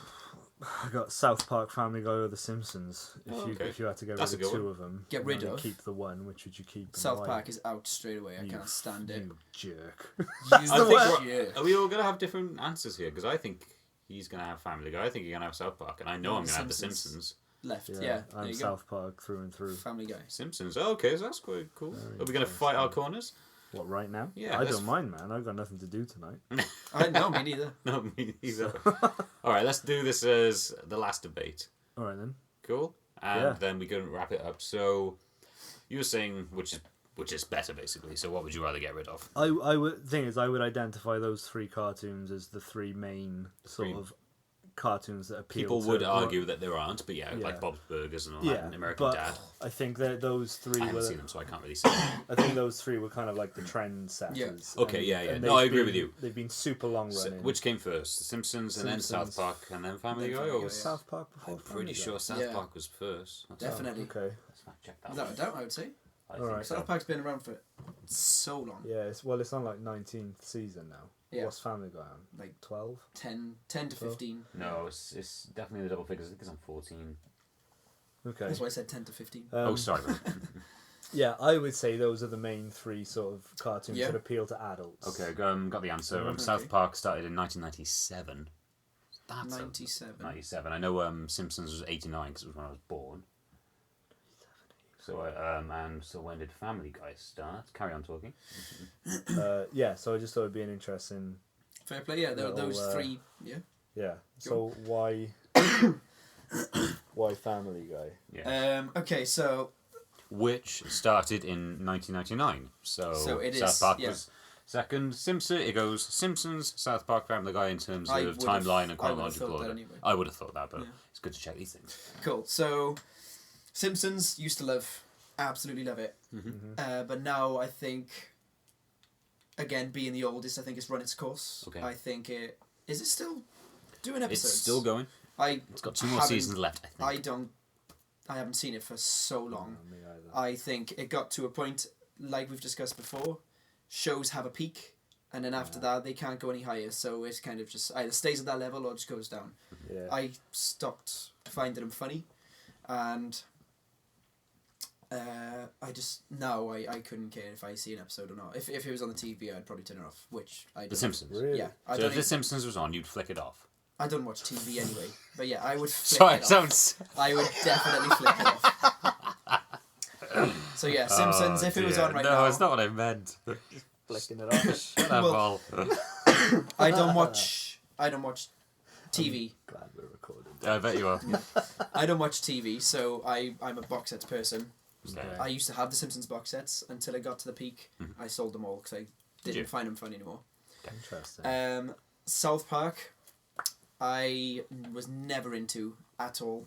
Speaker 3: I got South Park, Family Guy, or The Simpsons. If you had to get
Speaker 1: That's
Speaker 3: rid
Speaker 1: a
Speaker 3: of
Speaker 1: good
Speaker 3: two
Speaker 1: one.
Speaker 3: of them,
Speaker 2: Get
Speaker 3: and
Speaker 2: rid
Speaker 3: only
Speaker 2: of?
Speaker 3: keep the one. Which would you keep? and
Speaker 2: South
Speaker 3: why?
Speaker 2: Park is out straight away. I
Speaker 3: You
Speaker 2: can't stand it.
Speaker 3: You jerk.
Speaker 1: I think
Speaker 2: Yeah.
Speaker 1: are we all going to have different answers here? Because I think he's going to have Family Guy. I think you're going to have South Park, and I know
Speaker 2: No,
Speaker 1: I'm going to have The
Speaker 2: Simpsons.
Speaker 1: Simpsons.
Speaker 2: Left.
Speaker 3: Yeah,
Speaker 2: Yeah. There
Speaker 3: I'm
Speaker 2: you go.
Speaker 3: South Park through and through.
Speaker 2: Family Guy.
Speaker 1: Simpsons. Oh, okay, so that's quite cool.
Speaker 3: Very
Speaker 1: Are we going to fight our
Speaker 3: interesting.
Speaker 1: corners?
Speaker 3: What, right now?
Speaker 1: Yeah,
Speaker 3: I
Speaker 1: let's-
Speaker 3: don't mind, man. I've got nothing to do tonight.
Speaker 2: No, me neither.
Speaker 1: No, me neither. All right, let's do this as the last debate.
Speaker 3: All right then.
Speaker 1: Cool, and
Speaker 3: Yeah.
Speaker 1: then we can wrap it up. So, you were saying which is better, basically. So, what would you rather get rid of?
Speaker 3: I would thing is I would identify those three cartoons as the three main sort
Speaker 1: Three-
Speaker 3: of cartoons that appeal.
Speaker 1: People
Speaker 3: to
Speaker 1: would argue that there aren't, but yeah,
Speaker 3: Yeah.
Speaker 1: like Bob's Burgers and all
Speaker 3: Yeah,
Speaker 1: that, and American
Speaker 3: but
Speaker 1: Dad.
Speaker 3: I think that those three
Speaker 1: I haven't
Speaker 3: were.
Speaker 1: seen them, so I can't really say.
Speaker 3: I think those three were kind of like the trend setters.
Speaker 1: Okay, yeah.
Speaker 3: and
Speaker 1: No, I
Speaker 3: they've
Speaker 1: agree
Speaker 3: been-
Speaker 1: with you.
Speaker 3: They've been super long
Speaker 1: So,
Speaker 3: running.
Speaker 1: which came first, The Simpsons, and then South
Speaker 3: Simpsons.
Speaker 1: Park, and then Family
Speaker 2: Then
Speaker 1: Guy?
Speaker 2: Family
Speaker 1: Or
Speaker 2: Guy,
Speaker 1: was...
Speaker 2: yeah.
Speaker 3: South Park before
Speaker 1: I'm
Speaker 3: Family
Speaker 1: pretty
Speaker 3: Guy?
Speaker 1: sure South
Speaker 2: Yeah.
Speaker 1: Park was first.
Speaker 2: Definitely.
Speaker 3: Okay.
Speaker 1: Let's not check that.
Speaker 2: Without a
Speaker 1: one.
Speaker 2: doubt, I would say.
Speaker 1: I
Speaker 3: All
Speaker 1: think
Speaker 3: right.
Speaker 1: so.
Speaker 2: South Park's been around for so long.
Speaker 3: Yeah, it's on like 19th season now.
Speaker 2: Yeah.
Speaker 3: What's Family Guy on?
Speaker 2: Like
Speaker 3: 12?
Speaker 2: 10 to
Speaker 3: 12.
Speaker 2: 15.
Speaker 1: No, it's definitely the double figures. I think it's on 14.
Speaker 3: Okay.
Speaker 2: That's why I said 10 to 15.
Speaker 1: Oh, sorry.
Speaker 3: Yeah, I would say those are the main three sort of cartoons
Speaker 2: Yeah.
Speaker 3: that appeal to adults.
Speaker 1: Okay, got the answer.
Speaker 2: Okay.
Speaker 1: South Park started in 1997. That's
Speaker 2: 97.
Speaker 1: 97. I know Simpsons was 89 because it was when I was born. So so when did Family Guy start? Carry on talking.
Speaker 3: Yeah, so I just thought it'd be an interesting.
Speaker 2: Fair play, yeah.
Speaker 3: Little,
Speaker 2: Those three, yeah.
Speaker 3: Yeah. So why Family Guy?
Speaker 1: Yeah.
Speaker 2: Okay, so
Speaker 1: Which started in 1999. So
Speaker 2: it
Speaker 1: South
Speaker 2: is,
Speaker 1: Park
Speaker 2: yeah.
Speaker 1: was second. It goes Simpsons, South Park, Family Guy in terms
Speaker 2: I
Speaker 1: of
Speaker 2: would've-
Speaker 1: timeline and
Speaker 2: I would've
Speaker 1: chronological
Speaker 2: thought that
Speaker 1: order.
Speaker 2: anyway.
Speaker 1: I would have thought that, but
Speaker 2: Yeah.
Speaker 1: it's good to check these things.
Speaker 2: cool. So Simpsons used to absolutely love it. But now I think, again, being the oldest, I think it's run its course.
Speaker 1: Okay.
Speaker 2: I think is it still doing episodes?
Speaker 1: It's still going. It's got 2 more
Speaker 2: haven't-
Speaker 1: seasons left, I think.
Speaker 2: I haven't seen it for so long.
Speaker 3: Me either.
Speaker 2: I think it got to a point, like we've discussed before, shows have a peak, and then after that they can't go any higher. So it's kind of just either stays at that level or just goes down.
Speaker 3: Yeah.
Speaker 2: I stopped finding them funny, and I couldn't care if I see an episode or not. If it was on the TV, I'd probably turn it off. Which I
Speaker 1: The
Speaker 2: don't.
Speaker 1: Simpsons.
Speaker 3: Really?
Speaker 2: Yeah, I
Speaker 1: So
Speaker 2: don't.
Speaker 1: if The Simpsons was on, you'd flick it off.
Speaker 2: I don't watch TV anyway, but yeah, I would flick
Speaker 1: Sorry,
Speaker 2: it off.
Speaker 1: sounds.
Speaker 2: I would definitely flick it off. So yeah, Simpsons. if it was on right
Speaker 1: no,
Speaker 2: now,
Speaker 1: No, it's not what I meant.
Speaker 3: Flicking it off.
Speaker 1: Shut up,
Speaker 2: Well-
Speaker 1: Al.
Speaker 2: I don't watch TV.
Speaker 3: Glad we're recording.
Speaker 1: I bet you are.
Speaker 2: I don't watch TV, so I'm a box sets person.
Speaker 1: Okay.
Speaker 2: I used to have the Simpsons box sets until I got to the peak. I sold them all because I
Speaker 1: Did you?
Speaker 2: didn't find them fun anymore.
Speaker 3: Interesting.
Speaker 2: South Park, I was never into at all.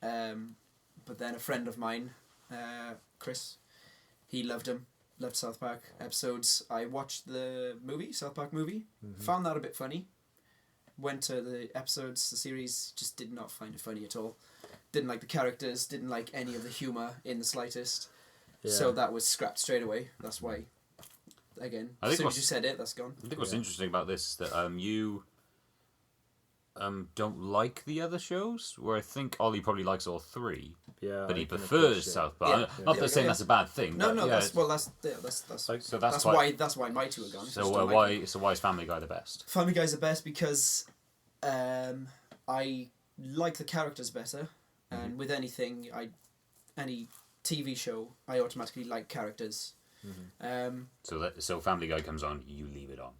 Speaker 2: But then a friend of mine, Chris, he loved South Park episodes. I watched the movie, South Park movie, found that a bit funny. went to the episodes, the series, just did not find it funny at all. Didn't like the characters, didn't like any of the humour in the slightest. Yeah. So that was scrapped straight away. That's why, again, as soon as you said it, that's gone.
Speaker 1: I think what's interesting about this is that you don't like the other shows, where I think Ollie probably likes all three.
Speaker 3: Yeah,
Speaker 1: but he prefers South Park. Not that saying that's a bad thing.
Speaker 2: No, that's why my two are gone.
Speaker 1: So why is Family Guy the best?
Speaker 2: Family Guy's the best because I like the characters better, and with any TV show, I automatically like characters.
Speaker 1: So Family Guy comes on, you leave it on.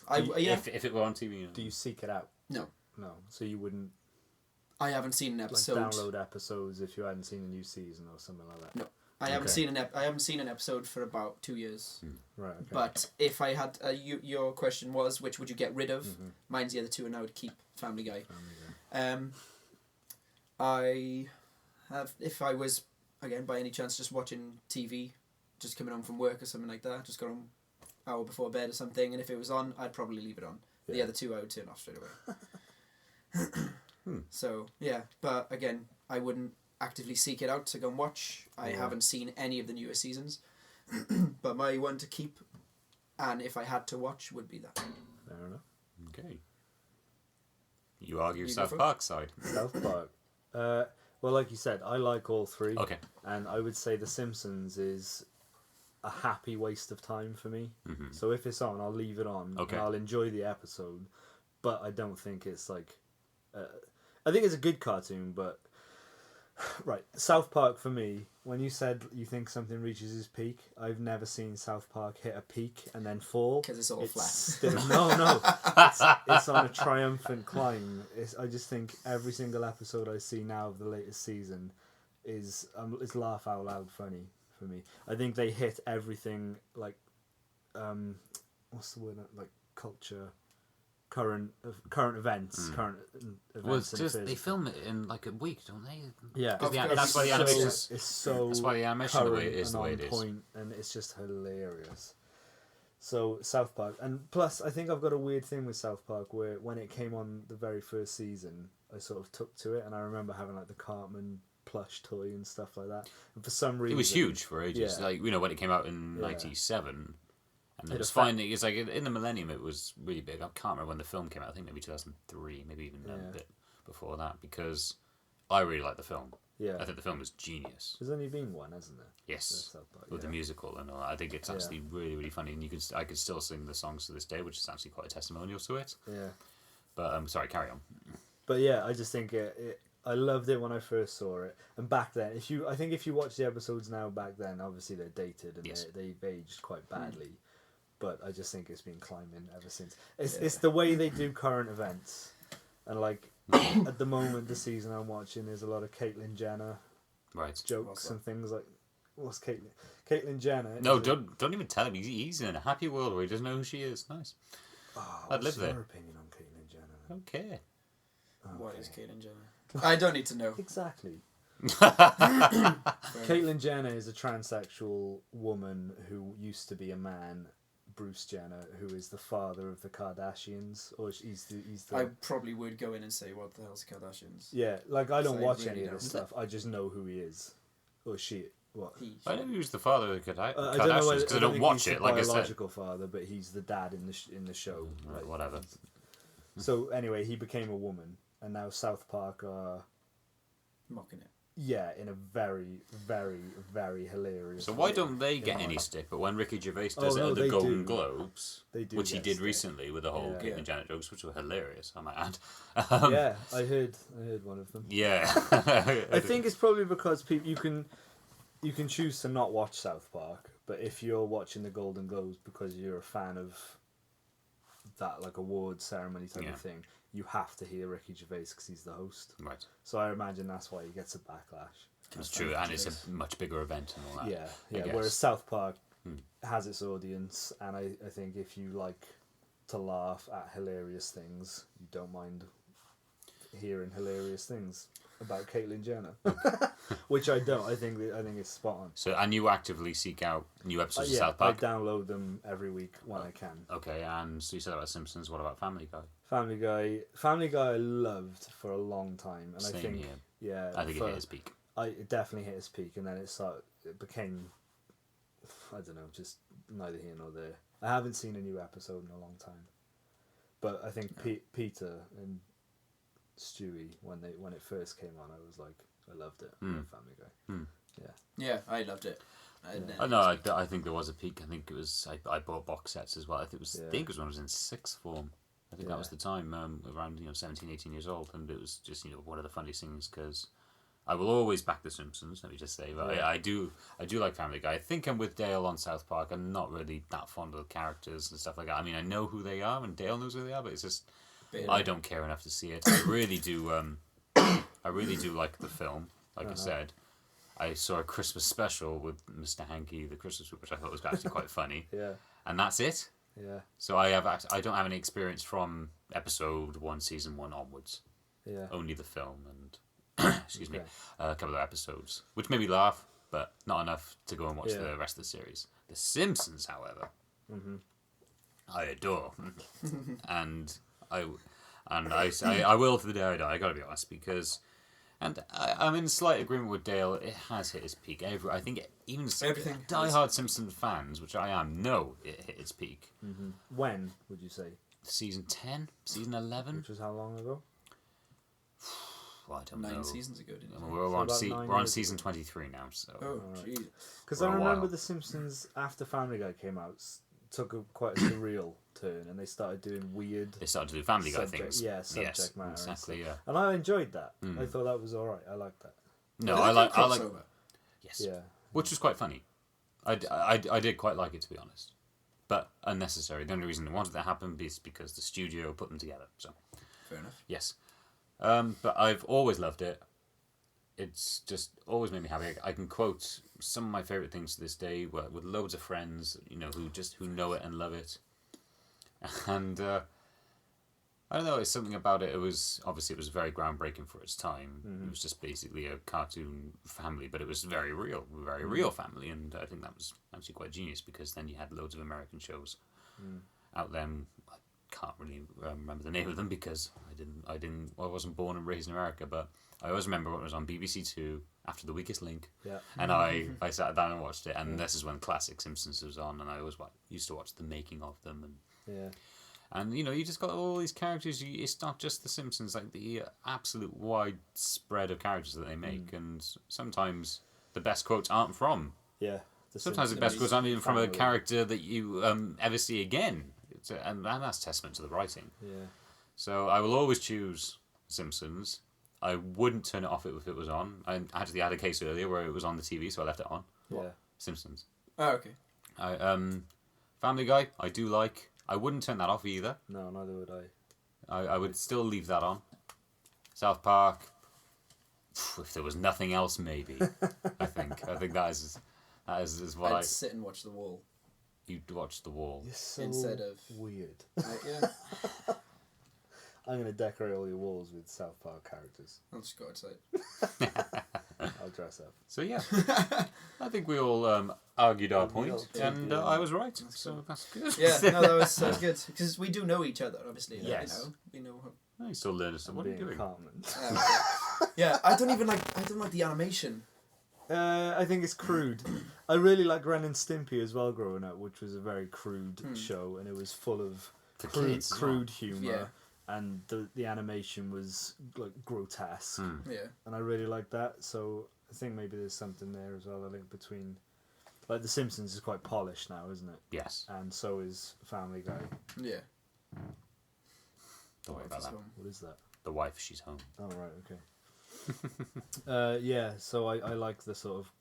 Speaker 1: If it were on TV,
Speaker 3: do you seek it out?
Speaker 2: No.
Speaker 3: So you wouldn't.
Speaker 2: I haven't seen an episode.
Speaker 3: Like download episodes if you hadn't seen a new season or something like that.
Speaker 2: No, I haven't seen an episode for about 2 years.
Speaker 3: Right. Okay.
Speaker 2: But if I had, your question was which would you get rid of? Mine's the other two, and I would keep Family Guy. I have, if I was again by any chance just watching TV, just coming home from work or something like that, just got home hour before bed or something, and if it was on, I'd probably leave it on. The other two I would turn off straight away. So yeah, but again, I wouldn't actively seek it out to go and watch. I haven't seen any of the newer seasons, but my one to keep, and if I had to watch, would be that.
Speaker 3: Fair enough.
Speaker 1: Okay. You argue South Park side.
Speaker 3: South Park. Well, like you said, I like all three.
Speaker 1: Okay.
Speaker 3: And I would say The Simpsons is a happy waste of time for me. So if it's on, I'll leave it on.
Speaker 1: Okay.
Speaker 3: And I'll enjoy the episode, but I don't think it's like. I think it's a good cartoon, but right, South Park for me. When you said you think something reaches its peak, I've never seen South Park hit a peak and then fall.
Speaker 2: Because it's all flat.
Speaker 3: No, it's on a triumphant climb. I just think every single episode I see now of the latest season is laugh out loud funny for me. I think they hit everything like, what's the word, like culture. Current events.
Speaker 1: Well, it's just they film it in like a week, don't they?
Speaker 3: Yeah,
Speaker 1: that's why the animation
Speaker 3: is so.
Speaker 1: That's why the animation the way it is,
Speaker 3: and it's just hilarious. So South Park, and plus I think I've got a weird thing with South Park where when it came on the very first season, I sort of took to it, and I remember having like the Cartman plush toy and stuff like that. And for some reason,
Speaker 1: it was huge for ages.
Speaker 3: Yeah.
Speaker 1: Like when it came out in '97. And it was finding, it's like in the millennium it was really big. I can't remember when the film came out. I think maybe 2003, maybe even a bit before that, because I really like the film.
Speaker 3: Yeah,
Speaker 1: I think the film is genius.
Speaker 3: There's only been one, hasn't there?
Speaker 1: Yes, with the musical and all that. I think it's actually really, really funny, and I could still sing the songs to this day, which is actually quite a testimonial to it.
Speaker 3: Yeah.
Speaker 1: But sorry, carry on.
Speaker 3: But yeah, I just think I loved it when I first saw it, and back then, if you watch the episodes now, back then, obviously they're dated and they've aged quite badly. But I just think it's been climbing ever since. It's the way they do current events, and like at the moment, the season I'm watching, there's a lot of Caitlyn Jenner, jokes and things like. What's Caitlyn Jenner?
Speaker 1: No, don't even tell him. He's in a happy world where he doesn't know who she is. Nice. I'd live there.
Speaker 3: What's your opinion on Caitlyn Jenner?
Speaker 1: I don't care.
Speaker 2: What is Caitlyn Jenner? I don't need to know.
Speaker 3: Exactly. Caitlyn Jenner is a transsexual woman who used to be a man. Bruce Jenner, who is the father of the Kardashians, or he's the.
Speaker 2: I probably would go in and say, "What the hell's Kardashians?"
Speaker 3: Yeah, like I don't watch any of this stuff. I just know who he is, or she. What?
Speaker 1: I know who's the father of the Kardashians because I
Speaker 3: don't
Speaker 1: watch it. Like I said,
Speaker 3: biological father, but he's the dad in the show.
Speaker 1: Right, whatever.
Speaker 3: So anyway, he became a woman, and now South Park are
Speaker 2: mocking it.
Speaker 3: Yeah, in a very, very, very hilarious.
Speaker 1: So why don't they get any stick? But when Ricky Gervais does it at the Golden Globes, which he did recently with the whole Caitlyn Jenner jokes, which were hilarious, I might add.
Speaker 3: Yeah, I heard one of them.
Speaker 1: Yeah,
Speaker 3: I think it's probably because people you can choose to not watch South Park, but if you're watching the Golden Globes because you're a fan of that like award ceremony type of thing. You have to hear Ricky Gervais because he's the host.
Speaker 1: Right.
Speaker 3: So I imagine that's why he gets a backlash.
Speaker 1: That's true, and it's a much bigger event and all that.
Speaker 3: Yeah. Whereas South Park has its audience, and I think if you like to laugh at hilarious things, you don't mind hearing hilarious things about Caitlyn Jenner, which I don't. I think it's spot on.
Speaker 1: So, and you actively seek out new episodes of South
Speaker 3: I
Speaker 1: Park?
Speaker 3: download them every week when I can.
Speaker 1: Okay, and so you said about Simpsons. What about Family Guy?
Speaker 3: Family Guy I loved for a long time, and
Speaker 1: Same
Speaker 3: I think
Speaker 1: here. I think it hit its peak.
Speaker 3: It definitely hit its peak, and then it became, I don't know, just neither here nor there. I haven't seen a new episode in a long time, but I think Peter and Stewie, when it first came on, I was like, I loved it. Family Guy.
Speaker 2: Yeah, I loved it.
Speaker 1: I think there was a peak. I think it was. I bought box sets as well. I think it was when I was in sixth form. I think that was the time, around 17, 18 years old, and it was just one of the funniest things because I will always back The Simpsons. Let me just say, but I do like Family Guy. I think I'm with Dale on South Park. I'm not really that fond of the characters and stuff like that. I mean, I know who they are, and Dale knows who they are, but it's just I don't care enough to see it. I really do. I really do like the film. Like I said, I saw a Christmas special with Mr. Hanky, the Christmas, which I thought was actually quite funny.
Speaker 3: Yeah.
Speaker 1: And that's it.
Speaker 3: Yeah.
Speaker 1: So I don't have any experience from episode 1, season 1 onwards.
Speaker 3: Yeah.
Speaker 1: Only the film and excuse me, a couple of episodes, which made me laugh, but not enough to go and watch the rest of the series. The Simpsons, however, I adore, and I will to the day I die. I got to be honest, because. And I'm in slight agreement with Dale. It has hit its peak. I think even diehard Simpsons fans, which I am, know it hit its peak.
Speaker 3: Mm-hmm. When would you say?
Speaker 1: Season 10, season 11.
Speaker 3: Which was how long ago?
Speaker 1: Well, I don't know.
Speaker 2: 9 seasons ago, didn't you?
Speaker 1: We're on season 23 now. So.
Speaker 2: Oh, jeez.
Speaker 3: Because I remember The Simpsons after Family Guy came out took quite a surreal turn, and they started doing weird.
Speaker 1: They started to do Family Guy things.
Speaker 3: Yeah, subject matter.
Speaker 1: Exactly. Yeah.
Speaker 3: And I enjoyed that. I thought that was all right. I liked that.
Speaker 1: No, I like. Yes.
Speaker 3: Yeah.
Speaker 1: Which was quite funny. I did quite like it, to be honest, but unnecessary. The only reason I wanted that to happen is because the studio put them together. So.
Speaker 2: Fair enough.
Speaker 1: Yes. But I've always loved it. It's just always made me happy. I can quote some of my favourite things to this day with loads of friends, who know it and love it. And I don't know, it's something about it. It was very groundbreaking for its time. It was just basically a cartoon family, but it was very real family. And I think that was actually quite genius, because then you had loads of American shows out there. I can't really remember the name of them because I wasn't born and raised in America, but I always remember when it was on BBC Two after The Weakest Link, and I sat down and watched it, and this is when classic Simpsons was on, and I always used to watch the making of them, and you just got all these characters. It's not just the Simpsons, like the absolute wide spread of characters that they make, and sometimes the best quotes aren't from.
Speaker 3: Yeah.
Speaker 1: Sometimes the best quotes aren't even from a character that you ever see again. And that's testament to the writing. Yeah. So I will always choose Simpsons. I wouldn't turn it off if it was on. I actually had a case earlier where it was on the TV, so I left it on.
Speaker 3: Yeah.
Speaker 1: Simpsons.
Speaker 2: Oh, okay.
Speaker 1: Family Guy, I do like. I wouldn't turn that off either.
Speaker 3: No, neither would I.
Speaker 1: I would still leave that on. South Park, if there was nothing else, maybe. I think that is what
Speaker 2: I'd sit and watch The Wall.
Speaker 1: You'd watch The Wall.
Speaker 3: You're so
Speaker 2: instead of
Speaker 3: weird.
Speaker 2: Yeah.
Speaker 3: I'm going to decorate all your walls with South Park characters.
Speaker 2: I'll just go outside.
Speaker 3: I'll dress up.
Speaker 1: So yeah, I think we all argued our point, and I was right. So that's good.
Speaker 2: Yeah, no, that was good, because we do know each other, obviously.
Speaker 1: Yes.
Speaker 2: We know.
Speaker 1: You still learn stuff. What are you doing?
Speaker 2: Yeah, I don't like the animation.
Speaker 3: I think it's crude. I really like Ren and Stimpy as well growing up, which was a very crude show, and it was full of crude humour, and the animation was like grotesque.
Speaker 2: Yeah,
Speaker 3: and I really like that. So I think maybe there's something there as well. I think between, like, The Simpsons is quite polished now, isn't it?
Speaker 1: Yes.
Speaker 3: And so is Family Guy.
Speaker 2: Yeah.
Speaker 1: Don't worry about that.
Speaker 3: What is that?
Speaker 1: The wife, she's home.
Speaker 3: Oh right, okay. So I like the sort of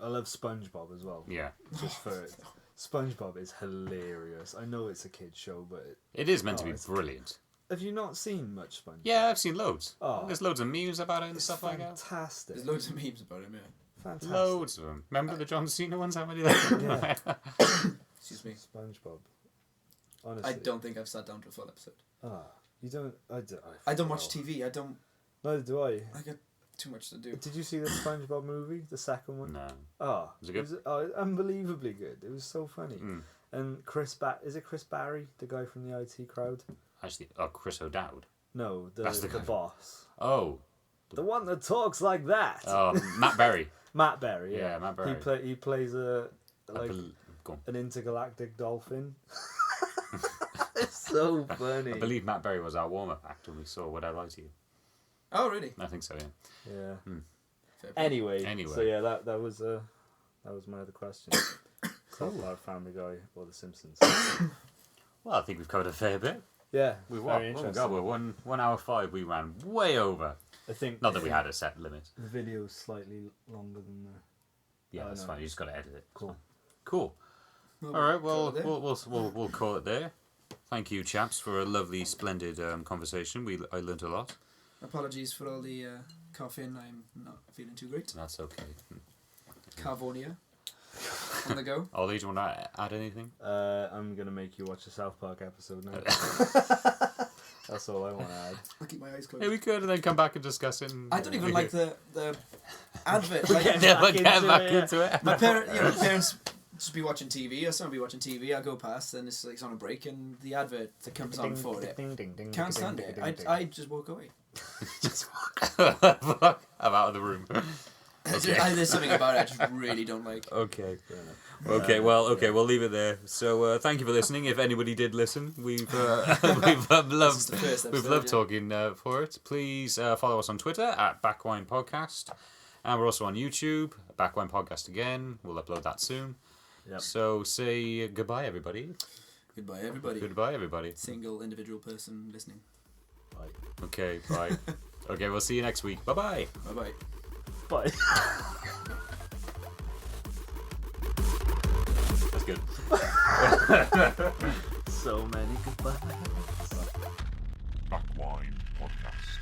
Speaker 3: I love SpongeBob as well.
Speaker 1: Yeah.
Speaker 3: Just for it. SpongeBob is hilarious. I know it's a kid's show, but
Speaker 1: it is meant to be brilliant.
Speaker 3: Have you not seen much SpongeBob?
Speaker 1: Yeah, I've seen loads.
Speaker 3: Oh,
Speaker 1: there's loads of memes about it and stuff like that.
Speaker 3: Fantastic.
Speaker 2: There's loads of memes about him. Yeah.
Speaker 3: Fantastic.
Speaker 1: Loads of them. Remember the John Cena ones? How many there?
Speaker 3: Yeah.
Speaker 2: Excuse me.
Speaker 3: SpongeBob. Honestly,
Speaker 2: I don't think I've sat down to a full episode.
Speaker 3: You don't. I
Speaker 2: don't watch TV. I don't.
Speaker 3: Neither do I.
Speaker 2: I got too much to do.
Speaker 3: Did you see the SpongeBob movie, the second one?
Speaker 1: No.
Speaker 3: Oh,
Speaker 1: Was it good?
Speaker 3: Unbelievably good. It was so funny.
Speaker 1: Mm.
Speaker 3: And is it Chris Barry, the guy from the IT Crowd?
Speaker 1: Actually, Chris O'Dowd.
Speaker 3: No,
Speaker 1: That's the
Speaker 3: the
Speaker 1: guy.
Speaker 3: boss.
Speaker 1: Oh.
Speaker 3: The one that talks like that.
Speaker 1: Oh, Matt Berry.
Speaker 3: Matt Berry.
Speaker 1: Yeah, Matt Berry.
Speaker 3: He plays
Speaker 1: Go on.
Speaker 3: an intergalactic dolphin. It's so funny.
Speaker 1: I believe Matt Berry was our warm-up act when we saw Would I Lie to You.
Speaker 2: Oh, really?
Speaker 1: I think so, yeah.
Speaker 3: Yeah.
Speaker 2: Fair play.
Speaker 3: Anyway.
Speaker 1: Anyway.
Speaker 3: So yeah, that was my other question. South Park, Family Guy, or The Simpsons.
Speaker 1: Well, I think we've covered a fair bit.
Speaker 3: Yeah.
Speaker 1: We've
Speaker 3: very
Speaker 1: oh my
Speaker 3: interesting.
Speaker 1: God, we're 1 hour 5. We ran way over.
Speaker 3: I think.
Speaker 1: Not that we had a set limit.
Speaker 3: The video's slightly longer than the.
Speaker 1: Yeah,
Speaker 3: Oh,
Speaker 1: that's
Speaker 3: no.
Speaker 1: fine. You just got to edit it.
Speaker 3: Cool.
Speaker 1: Cool.
Speaker 2: Well,
Speaker 1: All right.
Speaker 2: we'll
Speaker 1: Well,
Speaker 2: call it there.
Speaker 1: we'll call it there. Thank you, chaps, for a lovely, splendid conversation. I learnt a lot.
Speaker 2: Apologies for all the caffeine. I'm not feeling too great.
Speaker 1: That's okay.
Speaker 2: Carvonia. On the go.
Speaker 1: Ollie, do you want to add anything?
Speaker 3: I'm gonna make you watch a South Park episode now. That's all I want to add.
Speaker 2: I'll keep my eyes closed.
Speaker 1: Yeah, we could, and then come back and discuss it.
Speaker 2: I don't even like the advert.
Speaker 3: We're
Speaker 2: Like,
Speaker 3: getting
Speaker 1: Never
Speaker 3: back
Speaker 1: get
Speaker 3: into
Speaker 1: back
Speaker 3: it.
Speaker 1: into it.
Speaker 2: my parents just be watching TV, or someone be watching TV. I go past, and it's like it's on a break, and the advert that comes on for it. Can't stand it. I just walk away.
Speaker 1: Just fuck. I'm out of the room. Okay.
Speaker 2: There's something about it I just really don't like.
Speaker 1: Okay. Okay. Well. Okay. We'll leave it there. So thank you for listening. If anybody did listen, we've
Speaker 2: This is the first
Speaker 1: we've
Speaker 2: episode,
Speaker 1: loved
Speaker 2: yeah.
Speaker 1: talking for it. Please follow us on Twitter at Backwine Podcast, and we're also on YouTube. Backwine Podcast again. We'll upload that soon.
Speaker 3: Yep.
Speaker 1: So say goodbye, everybody.
Speaker 2: Goodbye, everybody.
Speaker 1: Goodbye, everybody.
Speaker 2: Single individual person listening.
Speaker 3: Bye.
Speaker 1: Okay. Bye. Okay. We'll see you next week. Bye bye.
Speaker 2: Bye bye.
Speaker 3: Bye.
Speaker 1: That's good.
Speaker 3: So many goodbyes.
Speaker 4: Backwine Podcast.